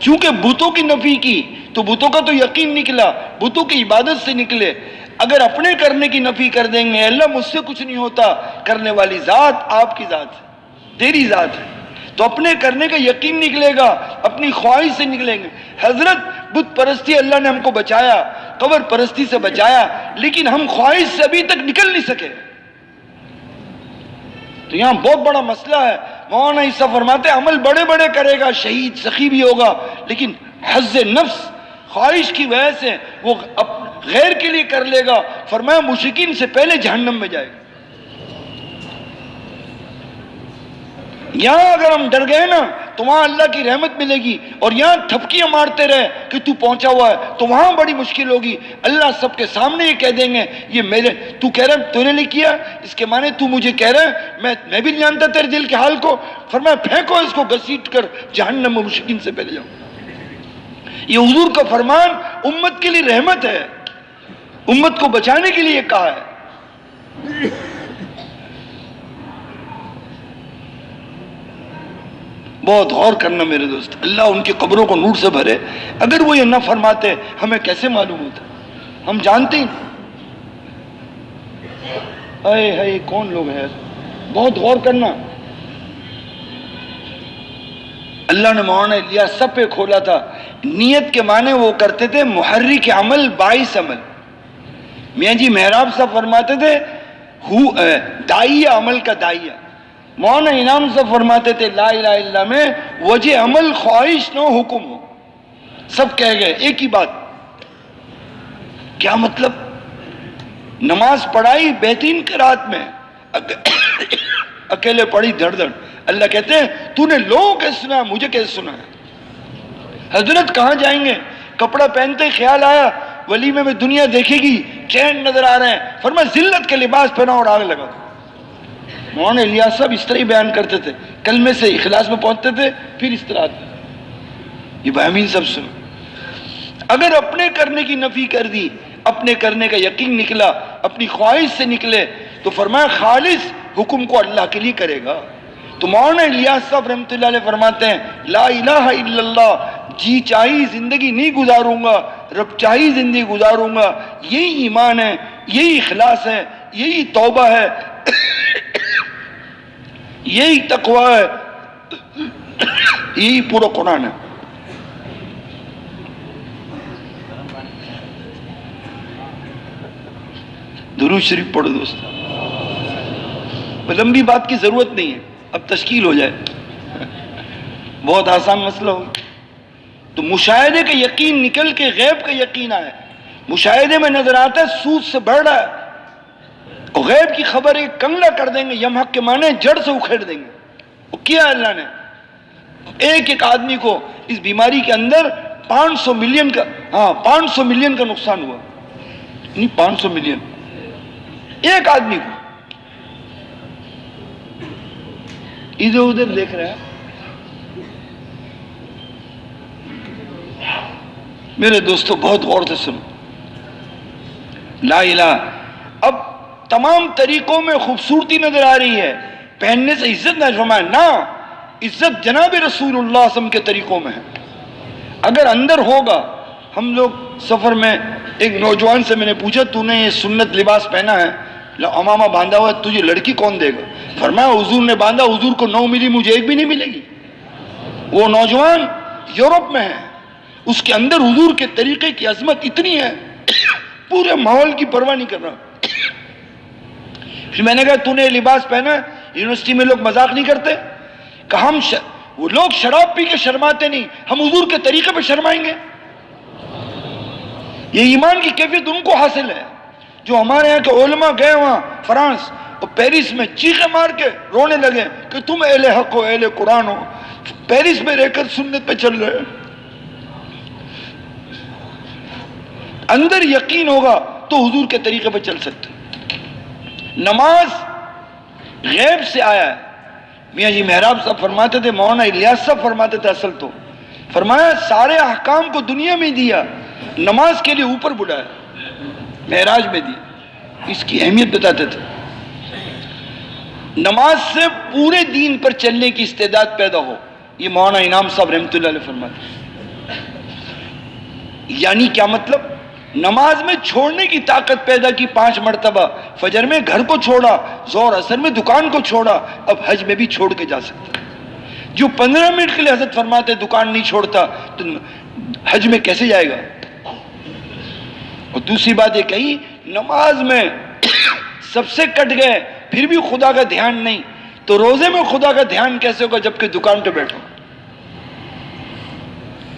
چونکہ بتوں کی نفی کی تو بتوں کا تو یقین نکلا، بتوں کی عبادت سے نکلے. اگر اپنے کرنے کی نفی کر دیں گے، اللہ مجھ سے کچھ نہیں ہوتا، کرنے والی ذات آپ کی ذات ہے، تیری ذات ہے، تو اپنے کرنے کا یقین نکلے گا، اپنی خواہش سے نکلیں گے. حضرت بت پرستی اللہ نے ہم کو بچایا، قبر پرستی سے بچایا، لیکن ہم خواہش سے ابھی تک نکل نہیں سکے. تو یہاں بہت بڑا مسئلہ ہے. مولانا عیسیٰ فرماتے ہیں عمل بڑے بڑے کرے گا، شہید سخی بھی ہوگا، لیکن حظ نفس، خواہش کی وجہ سے وہ غیر کے لیے کر لے گا. فرمایا مشرکین سے پہلے جہنم میں جائے گا. یہاں اگر ہم ڈر گئے نا تو وہاں اللہ کی رحمت ملے گی، اور یہاں تھپکیاں مارتے رہے کہ تو پہنچا ہوا ہے تو وہاں بڑی مشکل ہوگی. اللہ سب کے سامنے یہ کہہ دیں گے یہ میرے، تو کہہ رہا تو نے نہیں کیا، اس کے معنی تو مجھے کہہ رہا ہے میں بھی نہیں جانتا تیرے دل کے حال کو. فرمایا پھینکو اس کو گھسیٹ کر جہنم میں مشرکین سے پہلے جاؤ. یہ حضور کا فرمان امت کے لیے رحمت ہے، امت کو بچانے کے لیے کہا ہے. بہت غور کرنا میرے دوست. اللہ ان کی قبروں کو نور سے بھرے. اگر وہ یہ نہ فرماتے ہمیں کیسے معلوم ہوتا؟ ہم جانتے ہی. اے اے کون لوگ ہیں؟ بہت غور کرنا. اللہ نے مولانا الیاس سب پہ کھولا تھا. نیت کے معنی وہ کرتے تھے محرک عمل باعث عمل. میاں جی محراب صاحب فرماتے تھے داعیہ عمل کا داعیہ. مولانا انعام صاحب فرماتے تھے لا الہ الا اللہ میں وجہ عمل خواہش نہ حکم ہو. سب کہہ گئے ایک ہی بات. کیا مطلب؟ نماز پڑھائی بہترین قرات میں، اکیلے پڑھی دھڑ دھڑ. اللہ کہتے ہیں تو نے لوگوں کیسے سنا، مجھے کیسے سنا ہے؟ حضرت کہاں جائیں گے؟ کپڑا پہنتے خیال آیا ولیمے میں دنیا دیکھے گی، چین نظر آ رہے ہیں، فرمایا ذلت کے لباس پہنا اور آگ لگا. مولانا الیاس صاحب اس طرح ہی بیان کرتے تھے. کلمے سے اخلاص میں پہنچتے تھے، پھر اس طرح آتے. یہ بہامین سب سنو. اگر اپنے کرنے کی نفی کر دی، اپنے کرنے کا یقین نکلا، اپنی خواہش سے نکلے، تو فرمایا خالص حکم کو اللہ کے لیے کرے گا. تو مولانا الیاس صاحب رحمۃ اللہ علیہ فرماتے ہیں لا الہ الا اللہ، جی چاہی زندگی نہیں گزاروں گا، رب چاہی زندگی گزاروں گا. یہی ایمان ہے، یہی اخلاص ہے، یہی توبہ ہے، یہی تقوی ہے، یہی پورا قرآن ہے. درود شریف پڑھو دوست. لمبی بات کی ضرورت نہیں ہے، اب تشکیل ہو جائے، بہت آسان مسئلہ ہو. تو مشاہدے کا یقین نکل کے غیب کا یقین آئے. مشاہدے میں نظر آتا ہے سود سے بڑھ رہا ہے، اور غیب کی خبر ایک کنگلا کر دیں گے، یمحق کے معنی جڑ سے اکھیڑ دیں گے. وہ کیا اللہ نے ایک ایک آدمی کو اس بیماری کے اندر 500 ملین کا نقصان ہوا. نہیں 500 ملین ایک آدمی کو. ادھر ادھر دیکھ رہا ہے میرے دوستو، بہت غور سے سنو. لا الہ. اب تمام طریقوں میں خوبصورتی نظر آ رہی ہے، پہننے سے عزت نہ فرمایا، نہ، عزت جناب رسول اللہ صلی اللہ علیہ وسلم کے طریقوں میں ہے. اگر اندر ہوگا. ہم لوگ سفر میں ایک نوجوان سے میں نے پوچھا تو نے یہ سنت لباس پہنا ہے، امامہ باندھا ہوا ہے، تجھے لڑکی کون دے گا؟ فرمایا حضور نے باندھا، حضور کو 9 ملی، مجھے ایک بھی نہیں ملے گی. وہ نوجوان یورپ میں ہے، اس کے اندر حضور کے طریقے کی عظمت اتنی ہے، پورے ماحول کی پرواہ نہیں کر رہا. پھر میں نے کہا تو نے لباس پہنا ہے، یونیورسٹی میں لوگ مذاق نہیں کرتے؟ کہ وہ لوگ شراب پی کے شرماتے نہیں، ہم حضور کے طریقے پہ شرمائیں گے؟ یہ ایمان کی کیفیت ان کو حاصل ہے جو ہمارے یہاں کے علماء گئے وہاں فرانس اور پیرس میں چیخیں مار کے رونے لگے کہ تم اہل حق ہو، اہل قرآن ہو، پیرس میں رہ کر سنت پہ چل رہے. اندر یقین ہوگا تو حضور کے طریقے پہ چل سکتے. نماز غیب سے آیا ہے. میاں جی محراب صاحب فرماتے تھے، مولانا الیاس صاحب فرماتے تھے، اصل تو فرمایا سارے احکام کو دنیا میں دیا، نماز کے لیے اوپر بلایا، معراج میں دیا. اس کی اہمیت بتاتے تھے. نماز سے پورے دین پر چلنے کی استعداد پیدا ہو، یہ مولانا انعام صاحب رحمۃ اللہ علیہ فرماتے ہیں. یعنی کیا مطلب؟ نماز میں چھوڑنے کی طاقت پیدا کی 5 مرتبہ. فجر میں گھر کو چھوڑا، ظہر اثر میں دکان کو چھوڑا، اب حج میں بھی چھوڑ کے جا سکتا. جو 15 منٹ کے لیے حضرت فرماتے دکان نہیں چھوڑتا تو حج میں کیسے جائے گا؟ اور دوسری بات یہ کہی، نماز میں سب سے کٹ گئے پھر بھی خدا کا دھیان نہیں، تو روزے میں خدا کا دھیان کیسے ہوگا جبکہ دکان پہ بیٹھو؟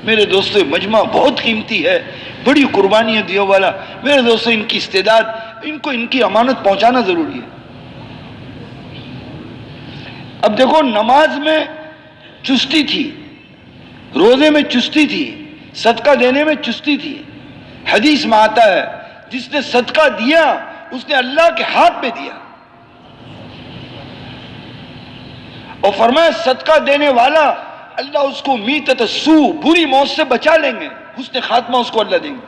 میرے دوستو مجمع بہت قیمتی ہے، بڑی قربانی ہے دیو والا. میرے دوستو ان کی استعداد، ان کو ان کی امانت پہنچانا ضروری ہے. اب دیکھو نماز میں چستی تھی، روزے میں چستی تھی، صدقہ دینے میں چستی تھی. حدیث میں آتا ہے جس نے صدقہ دیا اس نے اللہ کے ہاتھ میں دیا، اور فرمایا صدقہ دینے والا اللہ اس کو میتۃ السوء، بری موت سے بچا لیں گے، حسن خاتمہ اس کو اللہ دیں گے.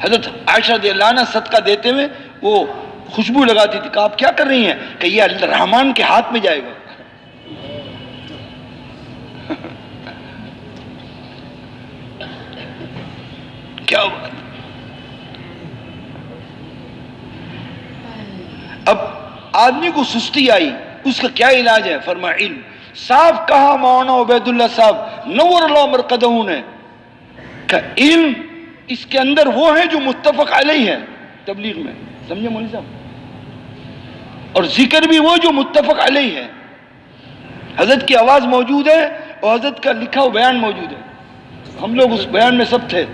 حضرت عائشہ رضی اللہ عنہ صدقہ دیتے ہوئے وہ خوشبو لگاتی تھی. کہا آپ کیا کر رہی ہیں؟ کہ یہ اللہ رحمان کے ہاتھ میں جائے گا. کیا بات. اب آدمی کو سستی آئی، اس کا کیا علاج ہے؟ فرمایا علم. صاف کہا مولانا عبید اللہ صاحب نور اللہ مرقدہ نے کہ علم اس کے اندر وہ ہے جو متفق علیہ ہے تبلیغ میں، سمجھے مولوی صاحب؟ اور ذکر بھی وہ جو متفق علیہ ہے. حضرت کی آواز موجود ہے اور حضرت کا لکھا ہوا بیان موجود ہے. ہم لوگ اس بیان میں سب تھے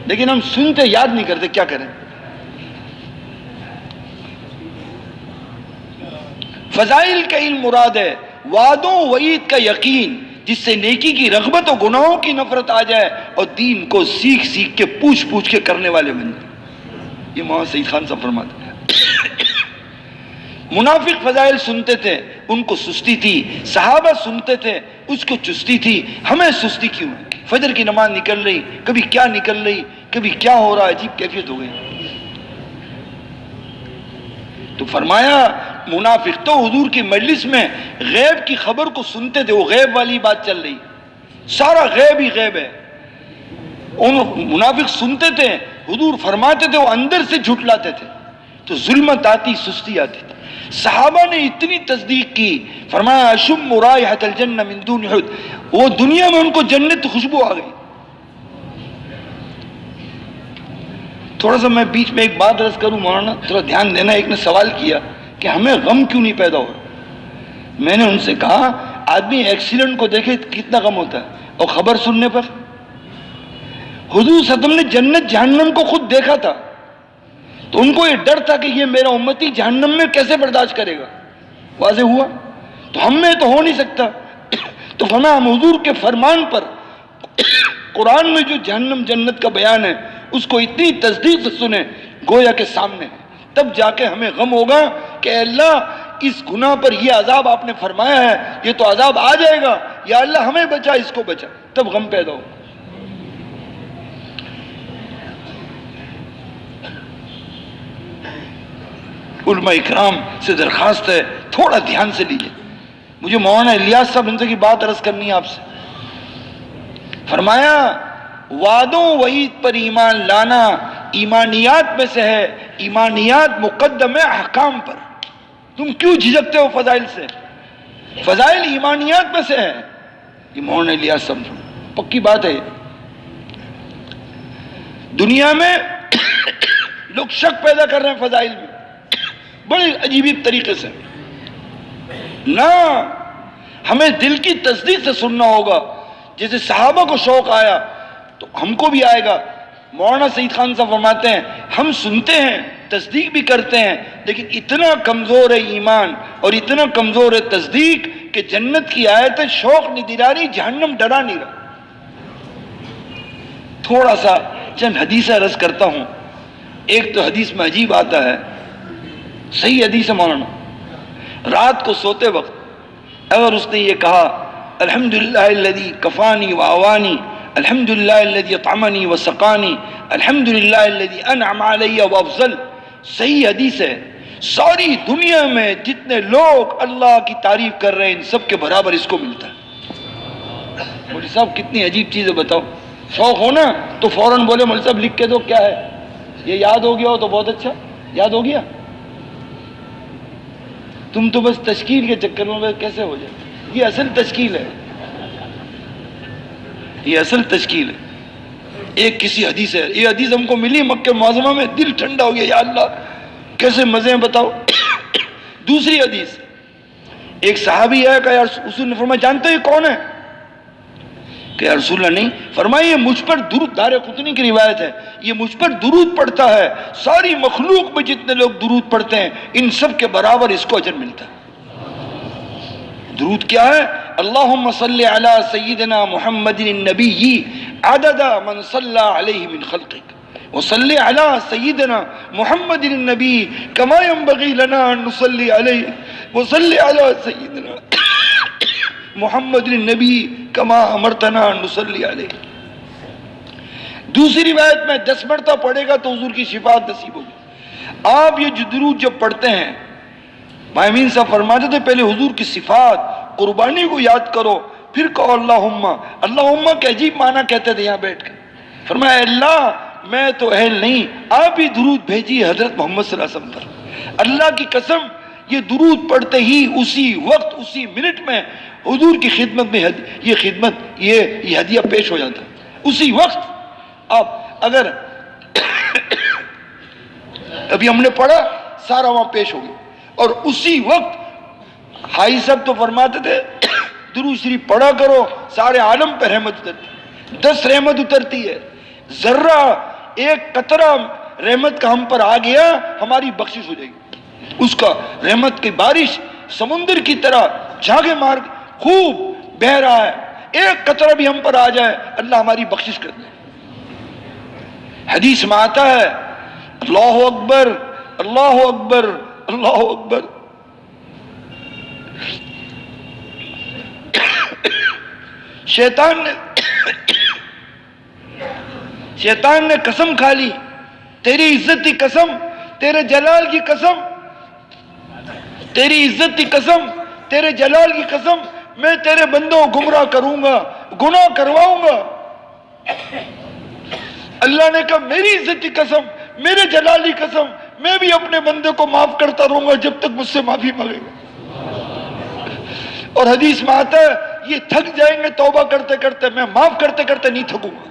لیکن ہم سنتے یاد نہیں کرتے، کیا کریں؟ فضائل کا علم مراد ہے، وعدوں وعید کا یقین، جس سے نیکی کی رغبت اور گناہوں کی نفرت آ جائے اور دین کو سیکھ سیکھ کے پوچھ پوچھ کے کرنے والے بن جائے. یہ مولانا سعید خان صاحب فرماتے ہیں. منافق فضائل سنتے تھے، ان کو سستی تھی. صحابہ سنتے تھے، اس کو چستی تھی. ہمیں سستی کیوں ہے؟ فجر کی نماز نکل رہی، کبھی کیا نکل رہی، کبھی کیا ہو رہا، عجیب کیفیت ہو گئی. تو فرمایا منافق تو حضور کی مجلس میں غیب کی خبر کو سنتے تھے، وہ غیب والی بات چل رہی، سارا غیب ہی غیب ہے. ان منافق سنتے تھے، حضور فرماتے تھے، وہ اندر سے جھٹلاتے تھے، تو ظلمت آتی، سستی آتی تھی. صحابہ نے اتنی تصدیق کی، فرمایا اشم رائحۃ الجنہ من دون احد، وہ دنیا میں ان کو جنت خوشبو آ گئی. تھوڑا سا میں بیچ میں ایک بات عرض کروں مولانا، تھوڑا دھیان دینا. ایک نے سوال کیا کہ ہمیں غم کیوں نہیں پیدا ہو رہا. میں نے ان سے کہا آدمی ایکسیڈنٹ کو دیکھے کتنا غم ہوتا ہے، اور خبر سننے پر حضور صلی اللہ علیہ وسلم نے جنت جہنم کو خود دیکھا تھا، تو ان کو یہ ڈر تھا کہ یہ میرا امتی جہنم میں کیسے برداشت کرے گا. واضح ہوا؟ تو ہم میں تو ہو نہیں سکتا. تو فرمایا ہم حضور کے فرمان پر قرآن میں جو جہنم جنت کا بیان ہے اس کو اتنی تصدیق سے سنیں گویا کے سامنے، تب جا کے ہمیں غم ہوگا کہ اے اللہ اس گناہ پر یہ عذاب آپ نے فرمایا ہے، یہ تو عذاب آ جائے گا، یا اللہ ہمیں بچا، اس کو بچا. تب غم پیدا ہوگا. علماء اکرام سے درخواست ہے تھوڑا دھیان سے لیجیے. مجھے مولانا الیاس صاحب ان سے کی بات عرض کرنی ہے آپ سے. فرمایا وعدوں وعید پر ایمان لانا ایمانیات میں سے ہے، ایمانیات مقدم ہے احکام پر. تم کیوں جھجکتے ہو فضائل سے؟ فضائل ایمانیات میں سے ہے. یہ مولانا الیاس صاحب پکی بات ہے. دنیا میں لوگ شک پیدا کر رہے ہیں فضائل میں بڑے عجیب طریقے سے. نہ، ہمیں دل کی تصدیق سے سننا ہوگا. جیسے صحابہ کو شوق آیا تو ہم کو بھی آئے گا. مولانا سعید خان صاحب فرماتے ہیں ہم سنتے ہیں، تصدیق بھی کرتے ہیں، لیکن اتنا کمزور ہے ایمان اور اتنا کمزور ہے تصدیق کہ جنت کی آیت شوق نہیں دلا رہی، جہنم ڈرا نہیں رہا. تھوڑا سا چند حدیث عرض کرتا ہوں. ایک تو حدیث میں عجیب آتا ہے، صحیح حدیث ہے مولانا، رات کو سوتے وقت اگر اس نے یہ کہا الحمدللہ الذی کفانی وآوانی، الحمدللہ الذی اطعمنی وسقانی، الحمدللہ الذی انعم علی وافضل. صحیح حدیث ہے. ساری دنیا میں جتنے لوگ اللہ کی تعریف کر رہے ہیں ان سب کے برابر اس کو ملتا ہے. مولوی صاحب کتنی عجیب چیز ہے بتاؤ. شوق ہو نا تو فوراً بولے مولوی صاحب لکھ کے دو کیا ہے. یہ یاد ہو گیا ہو تو بہت اچھا. یاد ہو گیا؟ تم تو بس تشکیل کے چکر میں کیسے ہو جائے. یہ اصل تشکیل ہے، یہ اصل تشکیل ہے. ایک کسی حدیث ہے، یہ حدیث ہم کو ملی مکہ معظمہ میں، دل ٹھنڈا ہو گیا، یا اللہ کیسے مزے ہیں بتاؤ. دوسری حدیث، ایک صحابی ہے کہ رسول نے فرمایا جانتے ہو کون ہے؟ کہ یا رسول اللہ نہیں. فرمایا یہ مجھ پر درود، دارقطنی کی روایت ہے، یہ مجھ پر درود پڑھتا ہے، ساری مخلوق میں جتنے لوگ درود پڑھتے ہیں ان سب کے برابر اس کو اجر ملتا ہے. درود کیا ہے؟ اللہم صلی علی سیدنا محمد النبی عدد من صلی علیہ من خلقک وصلی علی سیدنا محمد النبی کما ينبغی لنا ان نصلی علیہ وصلی علی سیدنا محمد النبی کما امرتنا ان نصلی علیہ. دوسری روایت میں 10 مرتبہ پڑھے گا تو حضور کی شفاعت نصیب ہوگی. آپ یہ درود جب پڑھتے ہیں، مامین صاحب فرماتے تھے پہلے حضور کی صفات قربانی کو یاد کرو، پھر کہو اللہم. اللہم کے عجیب معنی کہتے تھے یہاں بیٹھ کے. فرمایا اللہ میں تو اہل نہیں، آپ ہی درود بھیجیے حضرت محمد صلی اللہ علیہ وسلم پر. اللہ کی قسم یہ درود پڑھتے ہی اسی وقت اسی منٹ میں حضور کی خدمت میں یہ خدمت یہ ہدیہ پیش ہو جاتا اسی وقت. اب اگر ابھی ہم نے پڑھا سارا وہاں پیش ہو گیا، اور اسی وقت حاجی صاحب تو فرماتے تھے درود شریف پڑھا کرو سارے عالم پہ رحمت اترتی. 10 رحمت اترتی ہے. ذرہ ایک قطرہ رحمت کا ہم پر آ گیا ہماری بخشش ہو جائے گی. اس کا رحمت کی بارش سمندر کی طرح جھاگے مار خوب بہ رہا ہے، ایک قطرہ بھی ہم پر آ جائے اللہ ہماری بخشش کر دے. حدیث میں آتا ہے اللہ اکبر اللہ اکبر اللہ اکبر. شیطان نے قسم کھا لی، تیری عزت کی قسم، تیرے جلال کی قسم، تیری عزت کی قسم، تیرے جلال کی قسم، میں تیرے بندوں کو گمراہ کروں گا، گناہ کرواؤں گا. اللہ نے کہا میری عزت کی قسم، میرے جلال کی قسم، میں بھی اپنے بندے کو معاف کرتا رہوں گا جب تک مجھ سے معافی مانگے گا. اور حدیث میں آتا ہے یہ تھک جائیں گے توبہ کرتے کرتے، میں معاف کرتے کرتے نہیں تھکوں گا.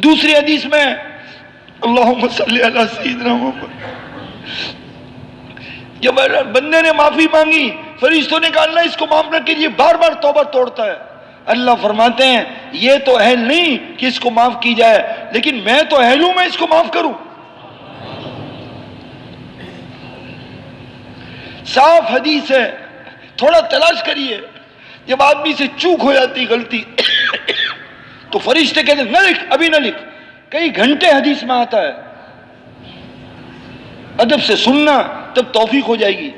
دوسری حدیث میں اللہم صلی علی سیدنا محمد، جب بندے نے معافی مانگی فرشتوں نے کہا اللہ اس کو معاف نہ کیجیے، بار بار توبہ توڑتا ہے. اللہ فرماتے ہیں یہ تو اہل نہیں کہ اس کو معاف کی جائے، لیکن میں تو اہل ہوں میں اس کو معاف کروں. صاف حدیث ہے، تھوڑا تلاش کریے. جب آدمی سے چوک ہو جاتی غلطی تو فرشتے کہتے ہیں نہ لکھ، ابھی نہ لکھ. کئی گھنٹے حدیث میں آتا ہے، ادب سے سننا تب توفیق ہو جائے گی.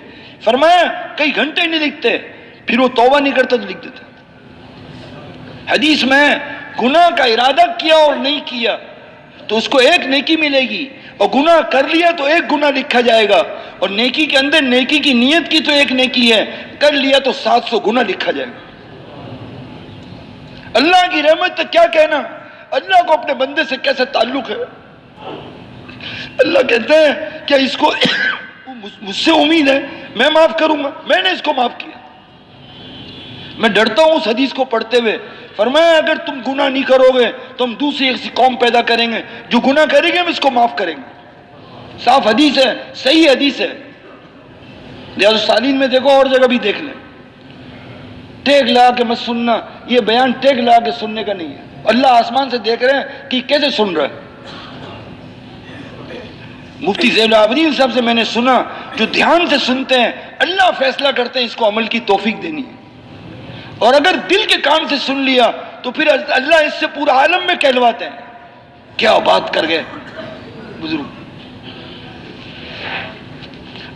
فرمایا کئی گھنٹے نہیں لکھتے، پھر وہ توبہ نہیں کرتا تو لکھ دیتا. حدیث میں گناہ کا ارادہ کیا اور نہیں کیا تو اس کو ایک نیکی ملے گی، اور گناہ کر لیا تو ایک گناہ لکھا جائے گا. اور نیکی کے اندر نیکی کی نیت کی تو ایک نیکی ہے، کر لیا تو 700 گناہ لکھا جائے گا. اللہ کی رحمت تک کیا کہنا، اللہ کو اپنے بندے سے کیسے تعلق ہے. اللہ کہتے ہیں کیا اس کو مجھ سے امید ہے میں معاف کروں گا، میں نے اس کو معاف کیا. میں ڈرتا ہوں اس حدیث کو پڑھتے ہوئے. فرمایا اگر تم گناہ نہیں کرو گے تو ہم دوسری ایسی قوم پیدا کریں گے جو گناہ کریں گے ہم اس کو معاف کریں گے. صاف حدیث ہے، صحیح حدیث ہے. ریاض الصالحین میں دیکھو، اور جگہ بھی دیکھ لیں. ٹیک لگا کے مت سننا، یہ بیان ٹیک لگا کے سننے کا نہیں ہے. اللہ آسمان سے دیکھ رہے ہیں کہ کیسے سن رہا ہے. مفتی زین العابدین صاحب سے میں نے سنا جو دھیان سے سنتے ہیں اللہ فیصلہ کرتے ہیں اس کو عمل کی توفیق دینی ہے. اور اگر دل کے کان سے سن لیا تو پھر اللہ اس سے پورا عالم میں کہلواتے ہیں. کیا بات کر گئے بزرگ.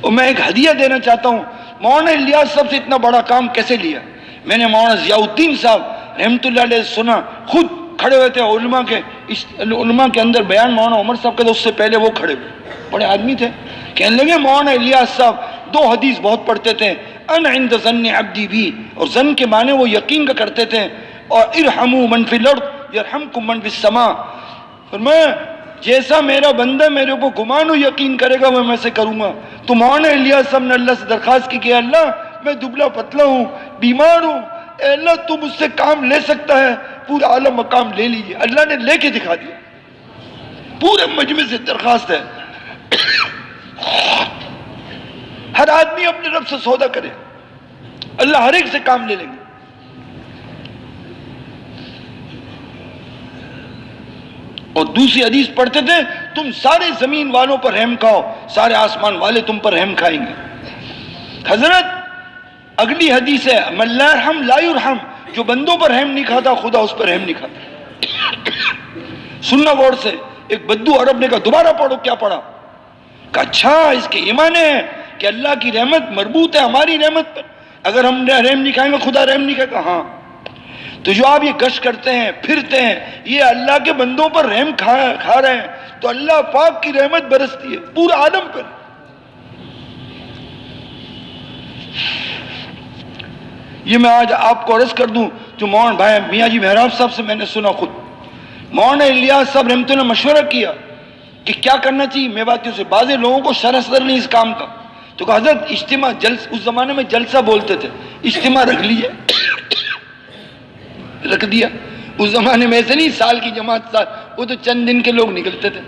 اور میں ایک ہدیہ دینا چاہتا ہوں مولانا الیاس صاحب سے اتنا بڑا کام کیسے لیا؟ میں نے مولانا ضیاء الدین صاحب رحمۃ اللہ علیہ سنا، خود کھڑے ہوئے تھے علماء کے اندر بیان مولانا عمر صاحب کا، تو اس سے پہلے وہ کھڑے ہوئے، بڑے آدمی تھے، کہنے لگے مولانا الیاس صاحب 2 حدیث بہت پڑھتے تھے، انا عند ظن عبدی بھی، اور ظن کے معنی وہ یقین کا کرتے تھے، اور ارحموا من فی الارض یرحمکم من فی السماء، فرمایا جیسا میرا بندہ میرے اوپر گمان و یقین کرے گا وہ میں سے کروں گا۔ تو مولانا الیاس صاحب نے اللہ سے درخواست کی کہ اللہ میں دبلا پتلا ہوں، بیمار ہوں، اے اللہ تو مجھ سے کام لے سکتا ہے، پورا عالم مقام لے لیجیے۔ اللہ نے لے کے دکھا دیا، پورے مجمع سے درخواست ہے ہر آدمی اپنے رب سے سودا کرے، اللہ ہر ایک سے کام لے لیں گے۔ اور دوسری حدیث پڑھتے تھے تم سارے زمین والوں پر رحم کھاؤ، سارے آسمان والے تم پر رحم کھائیں گے۔ حضرت اگلی حدیث ہے من لا یرحم لا یرحم، جو بندوں پر رحم نہیں کھاتا خدا اس پر رحم نہیں کھاتا۔ سننا غور سے، ایک بدو عرب نے کہا دوبارہ پڑھو، کیا پڑھا؟ کہا اچھا اس کے ایمان ہے کہ اللہ کی رحمت مربوط ہے ہماری رحمت پر، اگر ہم رحم نہیں کھائیں گے خدا رحم نہیں کھائے گا۔ ہاں تو جو آپ یہ گشت کرتے ہیں پھرتے ہیں یہ اللہ کے بندوں پر رحم کھا رہے ہیں، تو اللہ پاک کی رحمت برستی ہے پورا عالم پر۔ یہ میں آج آپ کو عرض کر دوں، جو مولانا بھائی میاں جی محراب صاحب سے میں نے سنا، خود مولانا الیاس صاحب رحمۃ اللہ مشورہ کیا کہ کیا کرنا چاہیے میواتیوں سے، بعض لوگوں کو شرح صدر نہیں اس کام کا، تو کہا حضرت اجتماع اس زمانے میں جلسہ بولتے تھے، اجتماع رکھ لیجئے، رکھ دیا۔ اس زمانے میں ایسے نہیں سال کی جماعت سال، وہ تو چند دن کے لوگ نکلتے تھے۔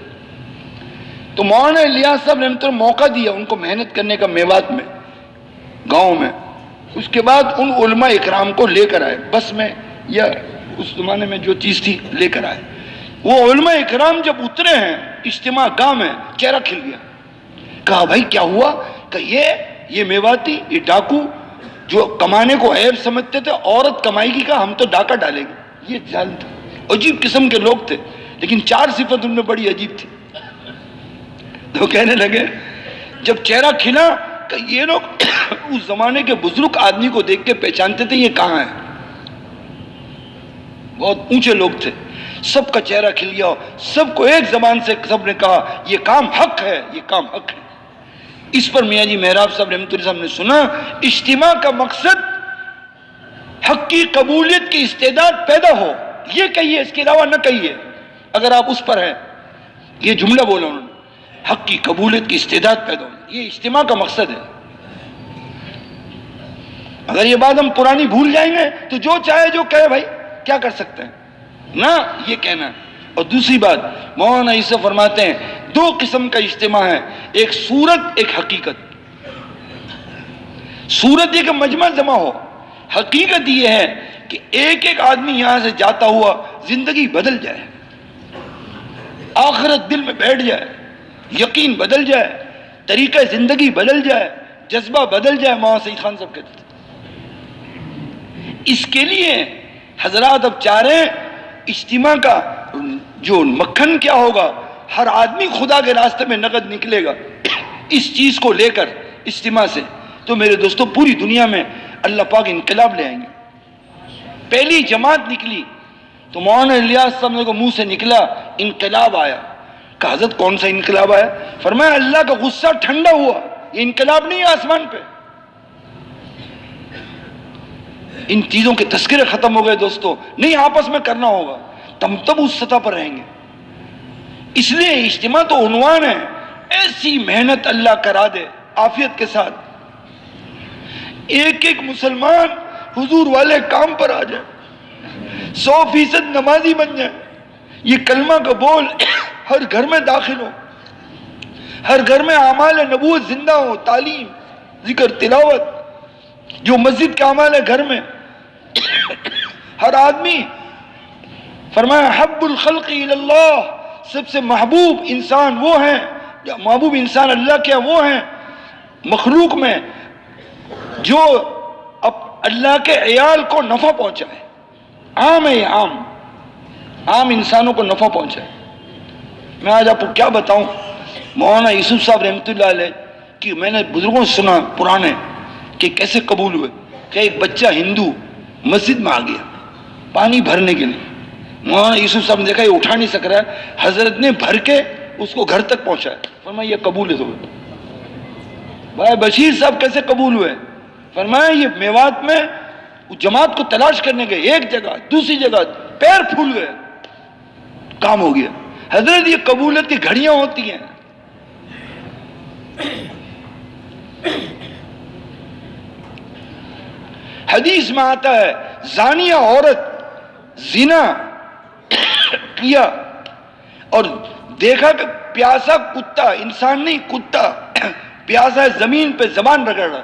تو مولانا الیاس صاحب نے ہم تو موقع دیا ان کو محنت کرنے کا میوات میں، گاؤں میں۔ اس کے بعد ان علماء اکرام کو لے کر آئے بس میں، یا اس زمانے میں جو چیز تھی لے کر آئے۔ وہ علماء اکرام جب اترے ہیں اجتماع گاہ میں، چہرہ کھل گیا۔ کہا بھائی کیا ہوا؟ کہ یہ میواتی، یہ ڈاکو جو کمانے کو عیب سمجھتے تھے، عورت کمائے گی کا ہم تو ڈاکہ ڈالیں گے، یہ جان تھا۔ عجیب قسم کے لوگ تھے، لیکن 4 صفت ان میں بڑی عجیب تھی۔ تو کہنے لگے جب چہرہ کھلا کہ یہ لوگ اس زمانے کے بزرگ آدمی کو دیکھ کے پہچانتے تھے یہ کہاں ہے، بہت اونچے لوگ تھے، سب کا چہرہ کھل گیا، سب کو ایک زبان سے سب نے کہا یہ کام حق ہے، یہ کام حق ہے۔ اس پر میاں جی محراب صاحب رحمۃ اللہ صاحب نے سنا اجتماع کا مقصد حق کی قبولیت کی استعداد پیدا ہو، یہ کہیے، اس کے علاوہ نہ کہیے۔ اگر آپ اس پر ہیں، یہ جملہ بولا انہوں نے، حق کی قبولیت کی استعداد پیدا ہو، یہ اجتماع کا مقصد ہے۔ اگر یہ بات ہم پرانی بھول جائیں گے تو جو چاہے جو کہے بھائی کیا کر سکتے ہیں، نہ یہ کہنا۔ اور دوسری بات مولانا عیسیٰ فرماتے ہیں 2 قسم کا اجتماع ہے، ایک صورت ایک حقیقت۔ صورت یہ کہ مجمع جمع ہو، حقیقت یہ ہے کہ ایک ایک آدمی یہاں سے جاتا ہوا زندگی بدل جائے، آخرت دل میں بیٹھ جائے، یقین بدل جائے، طریقہ زندگی بدل جائے، جذبہ بدل جائے۔ مولانا سعید خان صاحب کہتے تھے اس کے لیے حضرات اب چاہ رہے ہیں اجتماع کا جو مکھن کیا ہوگا، ہر آدمی خدا کے راستے میں نقد نکلے گا اس چیز کو لے کر اجتماع سے، تو میرے دوستو پوری دنیا میں اللہ پاک انقلاب لے آئیں گے۔ پہلی جماعت نکلی تو مولانا الیاس صاحب نے کو منہ سے نکلا انقلاب آیا۔ کہا حضرت کون سا انقلاب آیا؟ فرمایا اللہ کا غصہ ٹھنڈا ہوا، یہ انقلاب نہیں ہے آسمان پہ۔ ان چیزوں کے تذکرے ختم ہو گئے دوستو، نہیں آپس میں کرنا ہوگا تب اس سطح پر رہیں گے۔ اس لیے اجتماع تو عنوان ہے، ایسی محنت اللہ کرا دے عافیت کے ساتھ، ایک ایک مسلمان حضور والے کام پر آ جائے، 100% نمازی بن جائے، یہ کلمہ کا بول ہر گھر میں داخل ہو، ہر گھر میں اعمال نبوت زندہ ہو، تعلیم، ذکر، تلاوت، جو مسجد کا عمل ہے گھر میں، ہر آدمی فرمایا حب الخلق الی اللہ، سب سے محبوب انسان وہ ہیں، محبوب انسان اللہ کے وہ ہیں مخلوق میں جو اب اللہ کے عیال کو نفع پہنچائے، عام ہے، عام انسانوں کو نفع پہنچائے۔ میں آج آپ کو کیا بتاؤں، مولانا یوسف صاحب رحمۃ اللہ علیہ کہ میں نے بزرگوں سے سنا پرانے کہ کیسے قبول ہوئے؟ کہ ایک بچہ ہندو مسجد میں آ گیا پانی بھرنے کے لیے، مولانا یوسف صاحب نے دیکھا یہ اٹھا نہیں سک رہا ہے، حضرت نے بھر کے اس کو گھر تک پہنچایا، فرمایا یہ قبول ہے۔ بھائی بشیر صاحب کیسے قبول ہوئے؟ فرمایا یہ میوات میں جماعت کو تلاش کرنے گئے، ایک جگہ دوسری جگہ، پیر پھول گئے، کام ہو گیا۔ حضرت یہ قبولیت کی گھڑیاں ہوتی ہیں۔ حدیث میں آتا ہے زانیہ عورت زنا کیا اور دیکھا کہ پیاسا کتا، انسان نہیں کتا پیاسا ہے، زمین پہ زبان رگڑ رہا،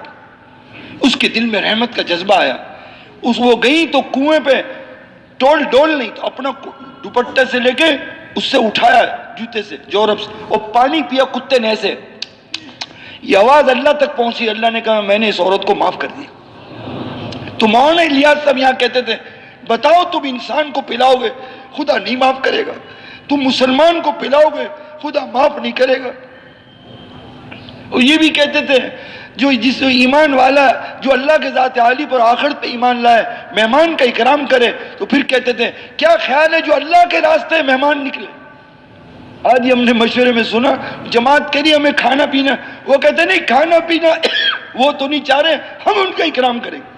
اس کے دل میں رحمت کا جذبہ آیا، وہ گئی تو کنویں پہ ڈول نہیں تو اپنا دوپٹے سے لے کے اس سے اٹھایا جوتے سے جورب سے اور پانی پیا کتے نے ایسے، یہ آواز اللہ تک پہنچی، اللہ نے کہا میں نے اس عورت کو معاف کر دیا۔ تو مولانا الیاس صاحب یہاں کہتے تھے بتاؤ تم انسان کو پلاؤ گے خدا نہیں معاف کرے گا، تم مسلمان کو پلاؤ گے خدا معاف نہیں کرے گا۔ اور یہ بھی کہتے تھے جس ایمان والا جو اللہ کے ذات عالی پر آخرت پہ ایمان لائے مہمان کا اکرام کرے، تو پھر کہتے تھے کیا خیال ہے جو اللہ کے راستے مہمان نکلے۔ آج ہم نے مشورے میں سنا جماعت کری ہمیں کھانا پینا، وہ کہتے نہیں کھانا پینا وہ تو نہیں چاہ رہے، ہم ان کا اکرام کریں گے۔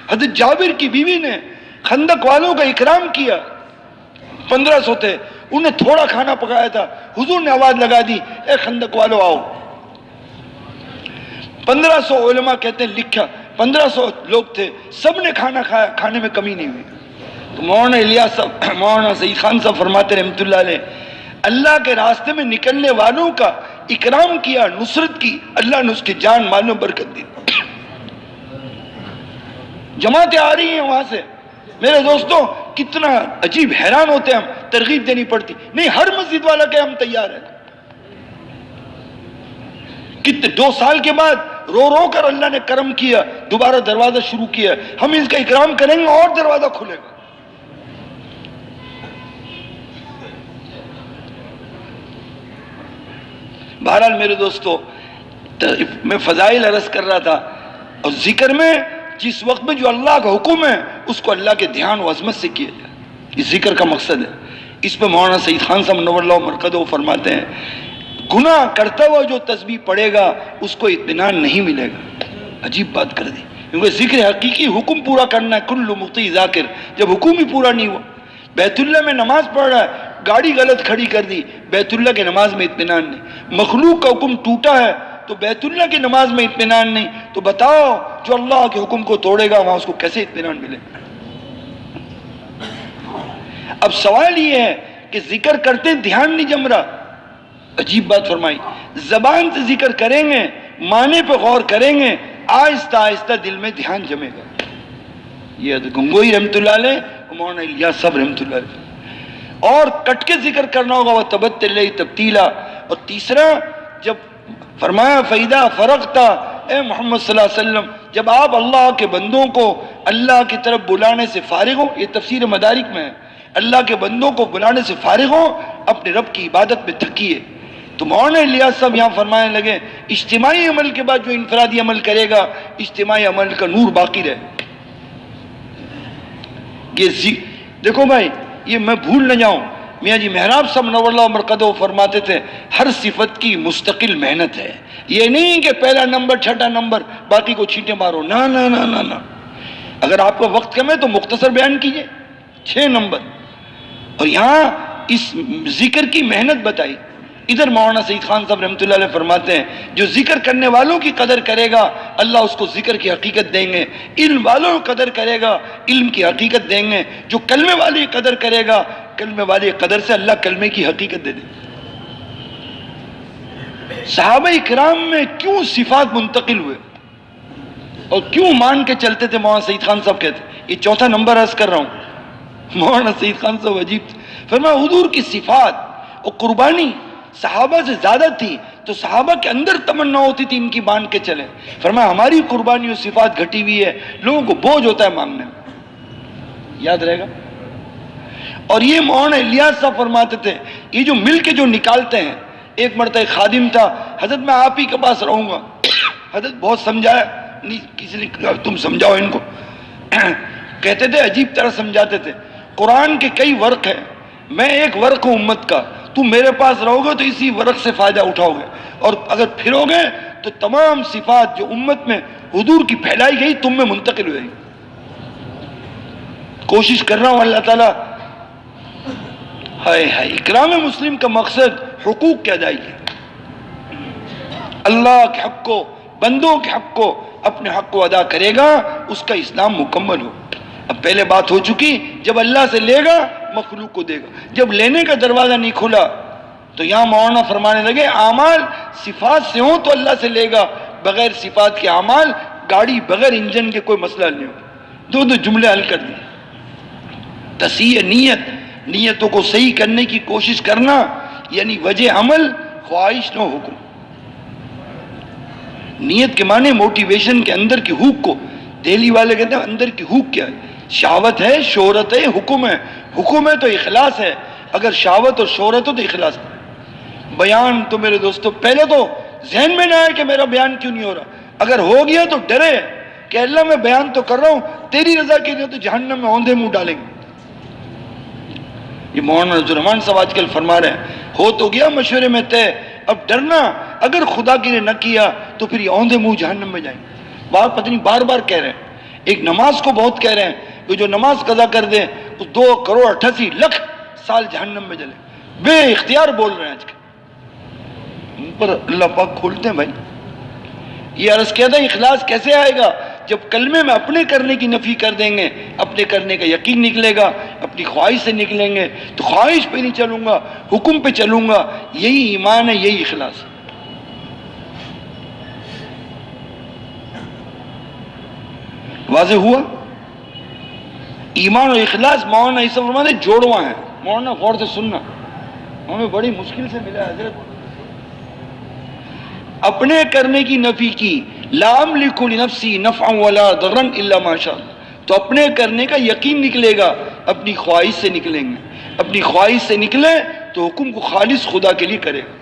حضرت جابر کی بیوی نے خندق والوں کا اکرام کیا، 1500 تھے، انہیں تھوڑا کھانا پکایا تھا، حضور نے آواز لگا دی اے خندق والوں آؤ، 1500 علماء کہتے ہیں لکھا 1500 لوگ تھے، سب نے کھانا کھایا، کھانے میں کمی نہیں ہوئی۔ تو مولانا الیاس صاحب، مولانا سعید خان صاحب فرماتے رحمۃ اللہ علیہ، اللہ کے راستے میں نکلنے والوں کا اکرام کیا، نصرت کی، اللہ نے اس کی جان مال میں برکت دی۔ جماعتیں آ رہی ہیں وہاں سے، میرے دوستوں کتنا عجیب حیران ہوتے ہیں ہم، ترغیب دینی پڑتی نہیں، ہر مسجد والا کہ ہم تیار ہیں، کتنے 2 سال کے بعد رو رو کر اللہ نے کرم کیا، دوبارہ دروازہ شروع کیا، ہم اس کا اکرام کریں گے اور دروازہ کھلے گا۔ بہرحال میرے دوستو میں فضائل عرض کر رہا تھا، اور ذکر میں جس وقت میں جو اللہ کا حکم ہے اس کو اللہ کے دھیان و عظمت سے کیا جائے، یہ ذکر کا مقصد ہے۔ اس پہ مولانا سعید خان صاحب نور اللہ مرقدہ فرماتے ہیں گناہ کرتا ہوا جو تسبیح پڑھے گا اس کو اطمینان نہیں ملے گا۔ عجیب بات کر دی، کیونکہ ذکر حقیقی حکم پورا کرنا ہے، کل مطیع ذاکر، جب حکم ہی پورا نہیں ہوا، بیت اللہ میں نماز پڑھ رہا ہے، گاڑی غلط کھڑی کر دی، بیت اللہ کی نماز میں اطمینان نہیں، مخلوق کا حکم ٹوٹا ہے تو بیت اللہ کی نماز میں اطمینان نہیں، تو بتاؤ جو اللہ کے حکم کو توڑے گا وہاں اس کو کیسے اطمینان ملے؟ اب سوال یہ ہے کہ ذکر کرتے دھیان نہیں جم رہا، عجیب بات فرمائی، زبان سے ذکر کریں گے، معنی پہ غور کریں گے، آہستہ آہستہ دل میں دھیان جمے گا۔ یہ گنگوئی رحمت اللہ علیہ، مولانا الیاس صاحب رحمت اللہ علیہ، اور کٹ کے ذکر کرنا ہوگا وہ تبتل الیہ تبتیلا۔ اور تیسرا جب فرمایا فَإِذَا فَرَغْتَ، اے محمد صلی اللہ علیہ وسلم جب آپ اللہ کے بندوں کو اللہ کی طرف بلانے سے فارغ ہو، یہ تفسیر مدارک میں ہے، اللہ کے بندوں کو بلانے سے فارغ ہو، اپنے رب کی عبادت میں تھکیے۔ تو مولانا الیاس صاحب یہاں فرمانے لگے اجتماعی عمل کے بعد جو انفرادی عمل کرے گا اجتماعی عمل کا نور باقی رہے۔ یہ دیکھو بھائی، یہ میں بھول نہ جاؤں، میاں جی محراب صاحب نور اللہ مرقدہ فرماتے تھے ہر صفت کی مستقل محنت ہے، یہ نہیں کہ پہلا نمبر چھٹا نمبر باقی کو چھینٹے مارو، نہ نہ نہ نہ نہ، اگر آپ کا وقت کم ہے تو مختصر بیان کیجئے 6 نمبر۔ اور یہاں اس ذکر کی محنت بتائی۔ ادھر مولانا سعید خان صاحب رحمۃ اللہ علیہ فرماتے ہیں جو ذکر کرنے والوں کی قدر کرے گا اللہ اس کو ذکر کی حقیقت دیں گے، علم والوں کی قدر کرے گا علم کی حقیقت دیں گے، جو کلمے والی قدر کرے گا کلمے والی قدر سے اللہ کلمے کی حقیقت دے دے۔ صحابہ کرام میں کیوں صفات منتقل ہوئے اور کیوں مان کے چلتے تھے؟ مولانا سعید خان صاحب کہتے ہیں، یہ 4تھا نمبر عرض کر رہا ہوں، مولانا سعید خان صاحب عجیب فرمایا حضور کی صفات اور قربانی صحابہ سے زیادہ تھی، تو صحابہ کے اندر تمنا ہوتی تھی ان کی مان کے چلیں۔ فرمایا ہماری قربانی اور صفات گھٹی ہوئی ہے، لوگوں کو بوجھ ہوتا ہے مانگنے میں، یاد رہے گا۔ اور یہ مولانا الیاس صاحب فرماتے تھے یہ جو مل کے جو نکالتے ہیں، ایک مرتبہ خادم تھا، حضرت میں آپ ہی کے پاس رہوں گا، حضرت بہت سمجھایا نہیں، کسی نے کہا تم سمجھاؤ ان کو. کہتے تھے عجیب طرح سمجھاتے تھے. قرآن کے کئی ورق ہیں، میں ایک ورق ہوں امت کا، تم میرے پاس رہو گے تو اسی ورق سے فائدہ اٹھاؤ گے، اور اگر پھرو گے تو تمام صفات جو امت میں حضور کی پھیلائی گئی تم میں منتقل ہوئے گی. کوشش کر رہا ہوں اللہ تعالیٰ. ہائے ہائے، اکرام مسلم کا مقصد حقوق کی ادائیگی، اللہ کے حق کو، بندوں کے حق کو، اپنے حق کو ادا کرے گا اس کا اسلام مکمل ہو. اب پہلے بات ہو چکی، جب اللہ سے لے گا مخلوق کو دے گا. جب لینے کا دروازہ نہیں کھلا تو یہاں مولانا فرمانے لگے اعمال صفات سے ہوں تو اللہ سے لے گا، بغیر صفات کے اعمال گاڑی بغیر انجن کے کوئی مسئلہ نہیں ہو. دو جملے حل کر دیے. تصحیح نیت، نیتوں کو صحیح کرنے کی کوشش کرنا، یعنی وجہ عمل، خواہش نو حکم. نیت کے معنی موٹیویشن کے اندر کی ہوک کو، دہلی والے کہتے ہیں اندر کی ہوک کیا ہے؟ شہوت ہے، شہرت ہے، حکم ہے. حکم ہے تو اخلاص ہے، اگر شہوت اور شہرت ہو تو اخلاص ہے. بیان تو میرے دوستو پہلے تو ذہن میں نہ آئے کہ میرا بیان کیوں نہیں ہو رہا، اگر ہو گیا تو ڈرے کہ اللہ میں بیان تو کر رہا ہوں تیری رضا کے لیے، تو جہنم میں اوندھے منہ ڈالیں گے. یہ مولانا عبدالرحمان صاحب آج کل فرما رہے ہیں، ہو تو گیا مشورے میں طے، اب ڈرنا اگر خدا کے لیے نہ کیا تو پھر یہ اوندھے منہ جہنم میں جائیں گے. بات پتہ نہیں بار بار کہہ رہے ہیں. ایک نماز کو بہت کہہ رہے ہیں کہ جو نماز قضا کر دیں اس 2,88,00,000 سال جہنم میں جلے. بے اختیار بول رہے ہیں آج کل. ان پر اللہ پاک کھولتے ہیں بھائی. یہ عرض کیا تھا اخلاص کیسے آئے گا؟ جب کلمے میں اپنے کرنے کی نفی کر دیں گے، اپنے کرنے کا یقین نکلے گا، اپنی خواہش سے نکلیں گے تو خواہش پہ نہیں چلوں گا، حکم پہ چلوں گا. یہی ایمان ہے، یہی اخلاص ہے. واضح ہوا؟ ایمان اور اخلاص مولانا عیسیٰ فرماتے جوڑواں ہیں. مولانا غور سے سننا، ہمیں بڑی مشکل سے ملا ہے حضرت. اپنے کرنے کی نفی کی، لا املک لنفسی نفعا ولا ضرا الا ما شاء اللہ، تو اپنے کرنے کا یقین نکلے گا، اپنی خواہش سے نکلیں گے. اپنی خواہش سے نکلے تو حکم کو خالص خدا کے لیے کرے گا.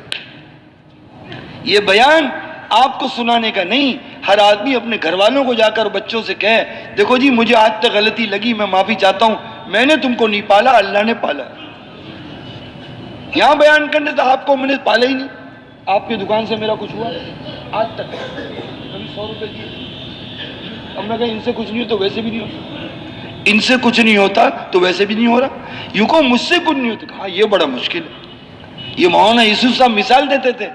یہ بیان آپ کو سنانے کا نہیں، ہر آدمی اپنے گھر والوں کو جا کر بچوں سے کہے دیکھو جی مجھے آج تک غلطی لگی، میں معافی چاہتا ہوں، میں نے تم کو نہیں پالا، اللہ نے پالا. یہاں بیان کرنے سے آپ کو میں نے پالا ہی نہیں. آپ کی دکان سے میرا کچھ ہوا آج تک؟ کبھی 100 روپے دیے. اب میں کہا ان سے کچھ نہیں ہوتا تو ویسے بھی نہیں ہوتا، ان سے کچھ نہیں ہوتا تو ویسے بھی نہیں ہو رہا. یوں کہو مجھ سے کچھ نہیں ہوتا، کہا یہ بڑا مشکل ہے. یہ مولانا یوسف صاحب مثال دیتے تھے،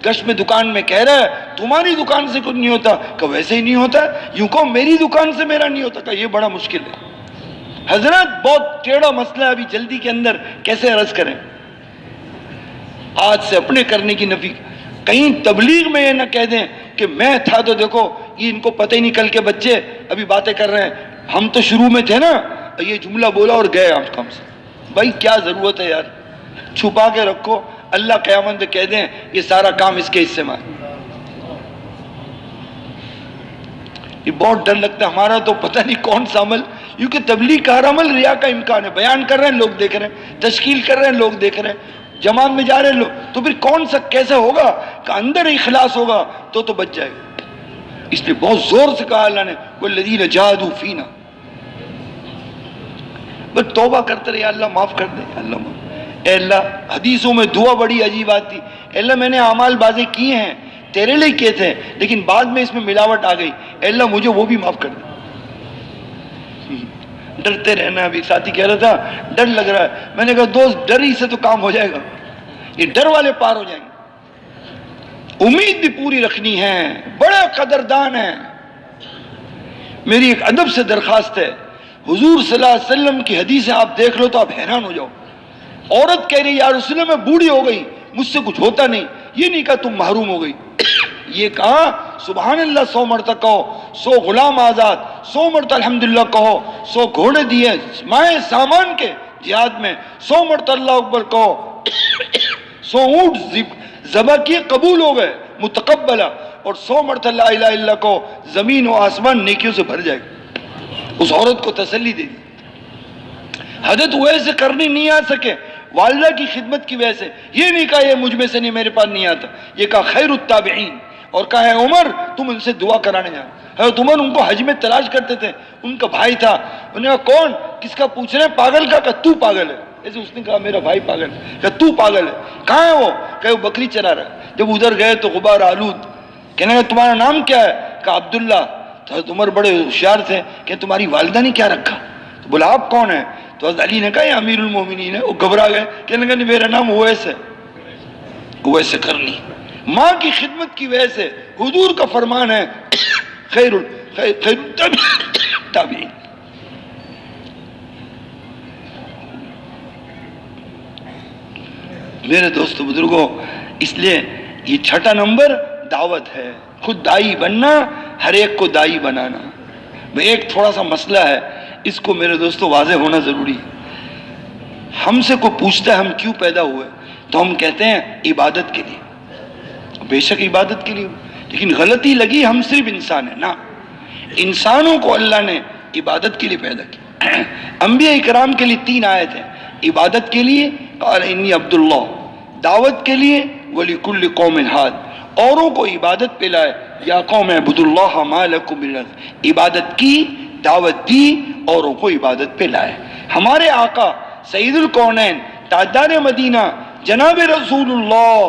گشت میں دکان میں کہہ رہا ہے تمہاری دکان سے کچھ نہیں ہوتا، کہ ویسے ہی نہیں ہوتا. یوں کہو میری دکان سے میرا نہیں ہوتا، کہ یہ بڑا مشکل ہے. حضرت بہت ٹیڑھا مسئلہ ہے، ابھی جلدی کے اندر کیسے عرض کریں. آج سے اپنے کرنے کی نفی. کہیں تبلیغ میں یہ نہ کہہ دیں کہ میں تھا تو دیکھو یہ ان کو پتہ ہی نہیں، کل کے بچے ابھی باتیں کر رہے ہیں ہم تو شروع میں تھے نا، یہ جملہ بولا اور گئے آپ کم سے. بھائی کیا ضرورت ہے یار، چھپا کے رکھو، اللہ قیامت میں کہہ دیں یہ سارا کام اس کے حصے میں. یہ بہت ڈر لگتا ہے ہمارا تو پتہ نہیں کون سا عمل، کیونکہ تبلیغ کا ہر عمل ریا کا امکان ہے. بیان کر رہے ہیں لوگ دیکھ رہے ہیں، تشکیل کر رہے ہیں لوگ دیکھ رہے ہیں، جماعت میں جا رہے ہیں لوگ، تو پھر کون سا کیسے ہوگا کہ اندر اخلاص ہوگا تو بچ جائے گا. اس لیے بہت زور سے کہا اللہ نے والذین جاہدوا فینا. بس توبہ کرتے رہے، اللہ معاف کر دے، اللہ معاف. اے اللہ، حدیثوں میں دعا بڑی عجیب آتی، اے اللہ میں نے اعمال بازے کیے ہیں تیرے لیے کیے تھے لیکن بعد میں اس میں ملاوٹ آ گئی، اے اللہ مجھے وہ بھی معاف کر دے. ڈرتے رہنا. ابھی ساتھی کہہ رہا تھا ڈر لگ رہا ہے، میں نے کہا دوست ڈر ہی سے تو کام ہو جائے گا، یہ ڈر والے پار ہو جائیں گے. امید بھی پوری رکھنی ہے، بڑا قدردان ہے. میری ایک ادب سے درخواست ہے، حضور صلی اللہ علیہ وسلم کی حدیثیں آپ دیکھ لو تو آپ حیران ہو جاؤ. عورت کہہ رہی یا رسول اللہ میں بوڑھی ہو گئی، مجھ سے کچھ ہوتا نہیں. یہ نہیں کہا تم محروم ہو گئی، یہ کہا سبحان اللہ 100 مرتبہ کہو، 100 غلام آزاد، 100 مرتبہ الحمدللہ کہو، 100 گھوڑے دیے مائے سامان کے جہاد میں، 100 مرتبہ اللہ اکبر کہو، 100 اونٹ ذبح کیے قبول ہو گئے متقبلہ، اور 100 مرتبہ لا الہ الا اللہ کہو، زمین و آسمان نیکیوں سے بھر جائے گا. اس عورت کو تسلی دے دی. حضرت ویسے کرنی نہیں آ سکے والدہ کی خدمت کی وجہ سے، یہ نہیں کہا یہ مجھ میں سے نہیں، میرے پاس نہیں آتا، یہ کہا خیر التابعین اور کہا ہے عمر تم ان سے دعا کرانے جانا. حضرت عمر ان کو حج میں تلاش کرتے تھے. ان کا بھائی تھا. انہوں نے کہا کون؟ کس کا پوچھ رہے ہیں؟ پاگل کا؟ کہ تو پاگل ہے. ایسے اس نے کہا میرا بھائی پاگل ہے. کہ تو پاگل ہے. کہاں ہے وہ؟ کہ وہ بکری چرا رہا ہے. جب ادھر گئے تو غبار آلود. کہنے لگا تمہارا نام کیا ہے؟ کہ عبداللہ. تو حضرت عمر بڑے ہوشیار تھے کہ تمہاری والدہ نے کیا رکھا؟ تو بولا آپ کون ہیں؟ تو حضرت علی نے کہا یہ امیر المومنین ہے. وہ گھبرا گئے. کہنے لگا میرا نام اویس ہے. اویس کرنی. ماں کی خدمت کی وجہ سے حضور کا فرمان ہے خیر التابعین. میرے دوستو بزرگوں، اس لیے یہ چھٹا نمبر دعوت ہے. خود دائی بننا، ہر ایک کو دائی بنانا. ایک تھوڑا سا مسئلہ ہے، اس کو میرے دوستو واضح ہونا ضروری ہے. ہم سے کوئی پوچھتا ہے ہم کیوں پیدا ہوئے، تو ہم کہتے ہیں عبادت کے لیے. بے شک عبادت کے لیے، لیکن غلطی لگی ہم صرف انسان ہیں. نہ، انسانوں کو اللہ نے عبادت کے لیے پیدا کیا. انبیاء اکرام کے لیے 3 آیت ہیں. عبادت کے لیے قال انی عبداللہ، دعوت کے لیے وَلِكُلِّ قَوْمٍ ہاد، اوروں کو عبادت پہ لائے یا قوم اعبدوا اللہ ما لکم من الہ. عبادت کی، دعوت دی، اوروں کو عبادت پہ لائے. ہمارے آقا سید الکونین تاجدار مدینہ جناب رسول اللہ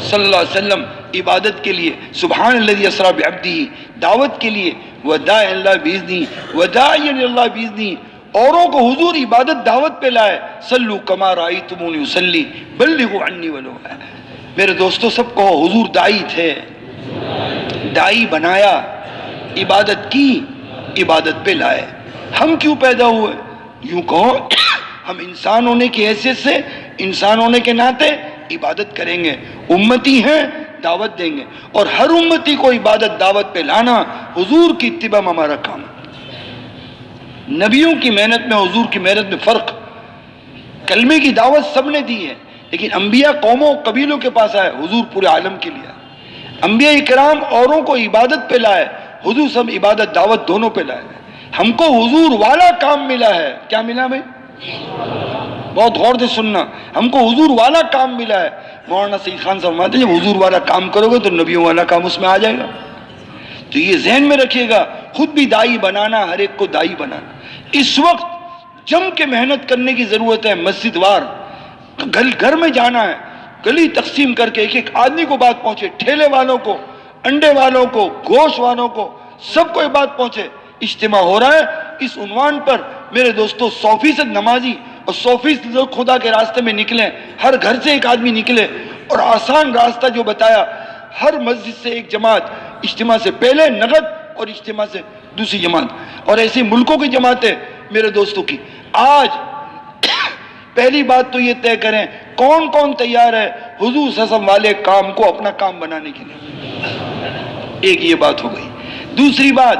صلی اللہ علیہ وسلم عبادت کے لیے سبحان الذی اسری بعبدہ، دعوت کے لیے وداع اللہ باذنہ وداعی اللہ باذنہ، اوروں کو حضور عبادت دعوت پہ لائے. صلو کما رأیتمونی اصلی بلغوا عنی ولو آیہ. میرے دوستو سب کو حضور دائی تھے، دائی بنایا، عبادت کی، عبادت پہ لائے. ہم کیوں پیدا ہوئے؟ یوں کہو ہم انسان ہونے کی حیثیت سے، انسان ہونے کے ناطے عبادت کریں گے. امتی ہیں، دعوت دیں گے، اور ہر امتی کو عبادت دعوت پہ لانا حضور کی اتباع میں ہمارا کام ہے. نبیوں کی محنت میں حضور کی محنت میں فرق. کلمے کی دعوت سب نے دی ہے، لیکن انبیاء قوموں قبیلوں کے پاس آئے، حضور پورے عالم کے لیے. انبیاء اکرام اوروں کو عبادت پہ لائے، حضور سب عبادت دعوت دونوں پہ لائے. ہم کو حضور والا کام ملا ہے. کیا ملا بھائی؟ بہت غور سے سننا. ہم کو حضور والا کام ملا ہے. مولانا سعید خان صاحب فرماتے ہیں جب حضور والا کام کرو گے تو نبیوں والا کام اس میں آ جائے گا. تو یہ ذہن میں رکھیے گا، خود بھی دائی بنانا، ہر ایک کو دائی بنانا. اس وقت جم کے محنت کرنے کی ضرورت ہے. مسجد وار گھر میں جانا ہے، گلی تقسیم کر کے ایک ایک آدمی کو بات پہنچے، ٹھیلے والوں کو، انڈے والوں کو، گوشت والوں کو، سب کو یہ بات پہنچے. اجتماع ہو رہا ہے اس عنوان پر. میرے دوستو 100% نمازی اور 100% لوگ خدا کے راستے میں نکلیں. ہر گھر سے ایک آدمی نکلے اور آسان راستہ جو بتایا، ہر مسجد سے ایک جماعت، اجتماع سے پہلے نغد اور اجتماع سے دوسری جماعت، اور ایسی ملکوں کی جماعتیں میرے دوستوں کی. آج پہلی بات تو یہ طے کریں کون کون تیار ہے حضور صلی اللہ علیہ وسلم والے کام کو اپنا کام بنانے کے لیے. ایک یہ بات ہو گئی. دوسری بات،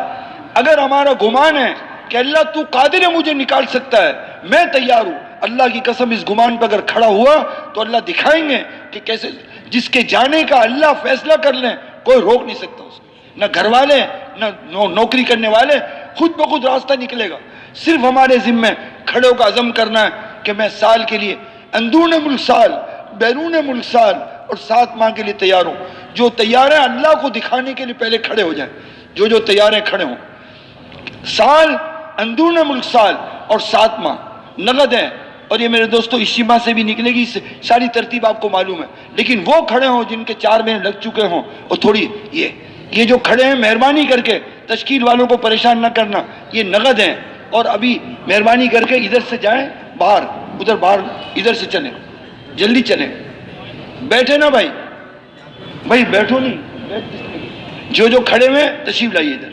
اگر ہمارا گمان ہے کہ اللہ تو قادر ہے مجھے نکال سکتا ہے، میں تیار ہوں. اللہ کی قسم اس گمان پہ اگر کھڑا ہوا تو اللہ دکھائیں گے کہ کیسے. جس کے جانے کا اللہ فیصلہ کر لیں کوئی روک نہیں سکتا اس کو. نہ گھر والے، نہ نوکری کرنے والے، خود بخود راستہ نکلے گا. صرف ہمارے ذمہ کھڑے ہو کا عزم کرنا ہے کہ میں سال کے لیے اندرون ملک سال، بیرون ملک سال اور 7 ماہ کے لیے تیار ہوں. جو تیار ہیں اللہ کو دکھانے کے لیے پہلے کھڑے ہو جائیں. جو تیار ہیں کھڑے ہوں. سال، اندرون ملک سال اور 7 ماہ نقد ہیں. اور یہ میرے دوستو اجتماع سے بھی نکلے گی، ساری ترتیب آپ کو معلوم ہے. لیکن وہ کھڑے ہوں جن کے 4 مہینے لگ چکے ہوں، اور تھوڑی یہ جو کھڑے ہیں مہربانی کر کے تشکیل والوں کو پریشان نہ کرنا، یہ نقد ہیں. اور ابھی مہربانی کر کے ادھر سے جائیں باہر، ادھر باہر ادھر سے چلیں، جلدی چلیں. بیٹھے نا بھائی بیٹھو نہیں. جو کھڑے ہوئے تشریف لائیے ادھر.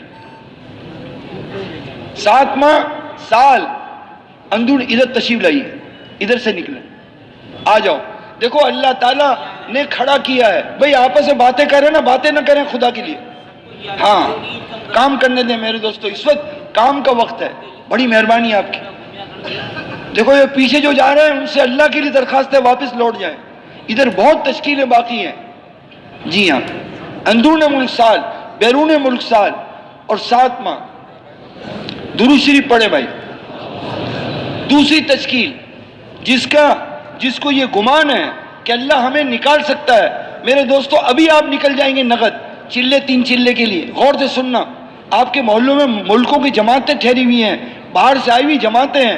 7 ماہ، سال، اندور ادھر تشریف لائیے، ادھر سے نکلیں، آ جاؤ. دیکھو اللہ تعالیٰ نے کھڑا کیا ہے. بھائی آپس میں باتیں کریں نا، باتیں نہ کریں خدا کے لیے. ہاں کام کرنے دیں میرے دوستو، اس وقت کام کا وقت ہے. بڑی مہربانی آپ کی. دیکھو یہ پیچھے جو جا رہے ہیں ان سے اللہ کے لیے درخواست ہے واپس لوٹ جائیں. ادھر بہت تشکیلیں باقی ہیں. جی ہاں، اندرون ملک سال، بیرون ملک سال اور 7 ماہ. درود شریف پڑھے بھائی. دوسری تشکیل، جس کو یہ گمان ہے کہ اللہ ہمیں نکال سکتا ہے، میرے دوستو ابھی آپ نکل جائیں گے نقد چلے 3 چلے کے لیے. غور سے سننا, آپ کے محلوں میں ملکوں کی جماعتیں ٹھہری ہوئی ہیں, باہر سے آئی ہوئی جماعتیں ہیں.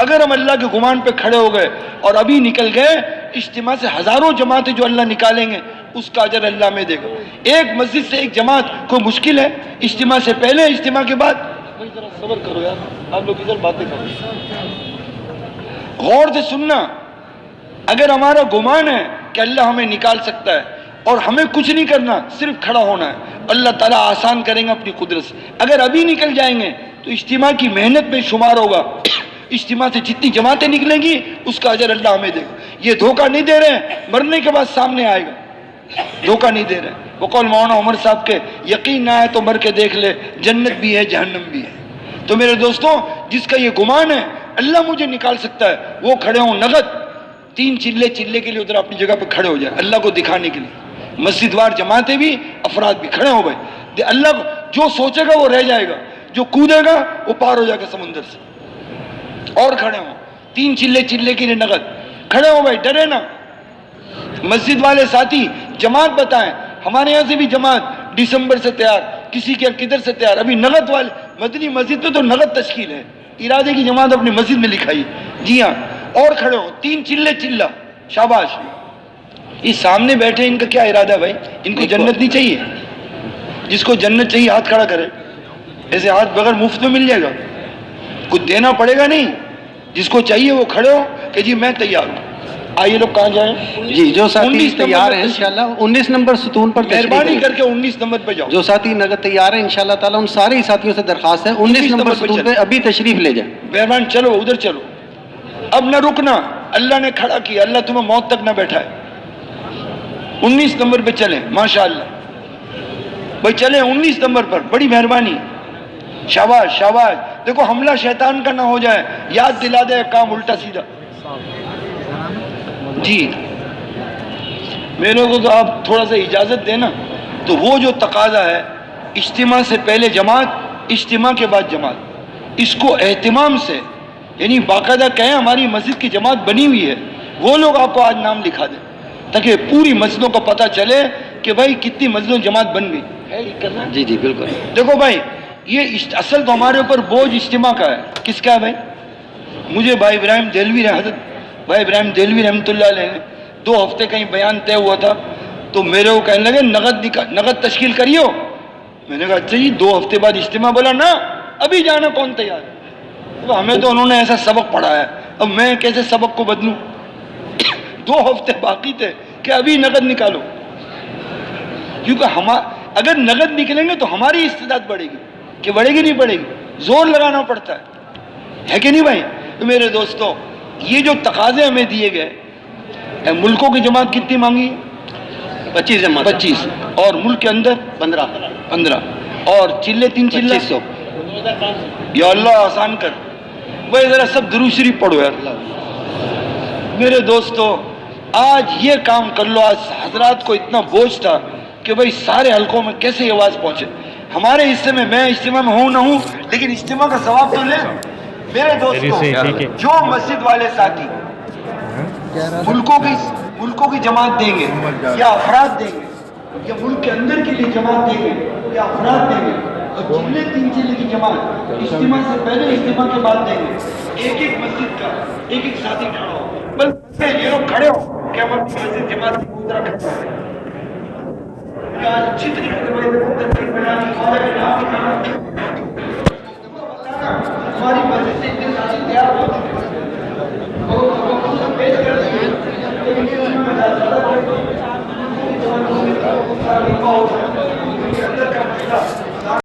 اگر ہم اللہ کے گمان پہ کھڑے ہو گئے اور ابھی نکل گئے, اجتماع سے ہزاروں جماعتیں جو اللہ نکالیں گے اس کا اجر اللہ میں دے گا. ایک مسجد سے ایک جماعت کوئی مشکل ہے؟ اجتماع سے پہلے, اجتماع کے بعد. صبر کرو یار, آپ لوگ ادھر باتیں کرو. غور سے سننا, اگر ہمارا گمان ہے کہ اللہ ہمیں نکال سکتا ہے اور ہمیں کچھ نہیں کرنا, صرف کھڑا ہونا ہے, اللہ تعالیٰ آسان کریں گے اپنی قدرت سے. اگر ابھی نکل جائیں گے تو اجتماع کی محنت میں شمار ہوگا. اجتماع سے جتنی جماعتیں نکلیں گی اس کا اجر اللہ ہمیں دے گا. یہ دھوکہ نہیں دے رہے ہیں, مرنے کے بعد سامنے آئے گا, دھوکہ نہیں دے رہے ہیں. وہ قول مولانا عمر صاحب کے, یقین نہ آئے تو مر کے دیکھ لے, جنت بھی ہے جہنم بھی ہے. تو میرے دوستوں, جس کا یہ گمان ہے اللہ مجھے نکال سکتا ہے, وہ کھڑے ہوں نغد 3 چلے کے لیے ادھر اپنی جگہ پہ کھڑے ہو جائے اللہ کو دکھانے کے لیے. مسجد وار جماعتیں بھی, افراد بھی کھڑے ہو بھائی. اللہ جو سوچے گا وہ رہ جائے گا, جو کودے گا وہ پار ہو جائے گا سمندر سے. اور کھڑے ہوں 3 چلے کے لیے نغد کھڑے ہو بھائی, ڈرے نا. مسجد والے ساتھی جماعت بتائیں, ہمارے یہاں سے بھی جماعت دسمبر سے تیار, کسی کے کدھر سے تیار. ابھی نغد والے مدنی مسجد میں تو نغد تشکیل ہے, ارادے کی جماعت اپنی مسجد میں لکھائی. جی ہاں, اور کھڑے ہو 3 چلہ, شاباش. یہ سامنے بیٹھے ان کا کیا ارادہ ہے بھائی؟ ان کو جنت نہیں چاہیے؟ جس کو جنت چاہیے ہاتھ کھڑا کرے. ایسے ہاتھ بغیر مفت میں مل جائے گا, کچھ دینا پڑے گا نہیں. جس کو چاہیے وہ کھڑے ہو کہ جی میں تیار ہوں. آئیے لوگ کہاں جائیں؟ جی, جو ساتھی تیار ہیں انشاءاللہ 19 نمبر ستون پر مہربانی کر کے 19 نمبر پہ جاؤ. جو ساتھی نقد تیار ہیں انشاءاللہ تعالیٰ ان سارے ساتھیوں سے درخواست ہے 19 نمبر ستون پہ ابھی تشریف لے جائیں. مہربان چلو ادھر چلو, اب نہ رکنا. اللہ نے کھڑا کیا, اللہ تمہیں موت تک نہ بیٹھائے. 19 نمبر پہ چلیں, ماشاءاللہ بھائی چلیں 19 نمبر پر, بڑی مہربانی. شاباش شاباش. دیکھو حملہ شیطان کا نہ ہو جائے, یاد دلا دے کام الٹا سیدھا. جی میرے کو تو آپ تھوڑا سا اجازت دینا. تو وہ جو تقاضا ہے اجتماع سے پہلے جماعت, اجتماع کے بعد جماعت, اس کو اہتمام سے, یعنی باقاعدہ کہیں ہماری مسجد کی جماعت بنی ہوئی ہے, وہ لوگ آپ کو آج نام لکھا دیں تاکہ پوری مسجدوں کو پتہ چلے کہ بھائی کتنی مسجدوں جماعت بن گئی ہے. جی جی بالکل. دیکھو بھائی, یہ اصل تو ہمارے اوپر بوجھ اجتماع کا ہے. کس کا ہے بھائی؟ مجھے بھائی ابراہیم دہلوی, حضرت بھائی ابراہیم دہلوی رحمۃ اللہ علیہ نے 2 ہفتے کہیں بیان طے ہوا تھا, تو میرے کو کہنے لگے نقد تشکیل کریو. میں نے کہا اچھا جی 2 ہفتے بعد اجتماع. بولا نا ابھی جانا کون تیار ہے؟ ہمیں تو انہوں نے ایسا سبق پڑھایا ہے, اب میں کیسے سبق کو بدلوں؟ 2 ہفتے باقی تھے کہ ابھی نقد نکالو, کیونکہ اگر نقد نکلیں گے تو ہماری استعداد بڑھے گی. کہ بڑھے گی نہیں بڑھے گی؟ زور لگانا پڑتا ہے کہ نہیں بھائی؟ تو میرے دوستوں, یہ جو تقاضے ہمیں دیے گئے, ملکوں کی جماعت کتنی مانگی؟ 25 جماعت, 25, اور ملک کے اندر 15, اور 3 چلے 2500. یا اللہ آسان کر بھائی, ذرا سب درود شریف پڑھو یار. میرے دوستو آج یہ کام کر لو. آج حضرات کو اتنا بوجھ تھا کہ بھائی سارے حلقوں میں کیسے یہ آواز پہنچے. ہمارے حصے میں اجتماع میں ہوں نہ ہوں, لیکن اجتماع کا ثواب تو لے. میرے دوستو, جو مسجد والے ساتھی ملکوں کی جماعت دیں گے یا افراد دیں گے, یا ملک کے اندر کے لیے جماعت دیں گے یا افراد دیں گے, اور 3 چلے کی جماعت اجتماع سے پہلے اجتماع کے بعد دیں گے, ایک مسجد کا ایک ساتھی کھڑا ہو. بس یہ لوگ کھڑے ہو کہ ہم اپنی مسجد جماعت کی مدرا کرتے ہیں. جتنی ہماری مسجد سے اتنے ساتھی تیار ہو چکے ہیں.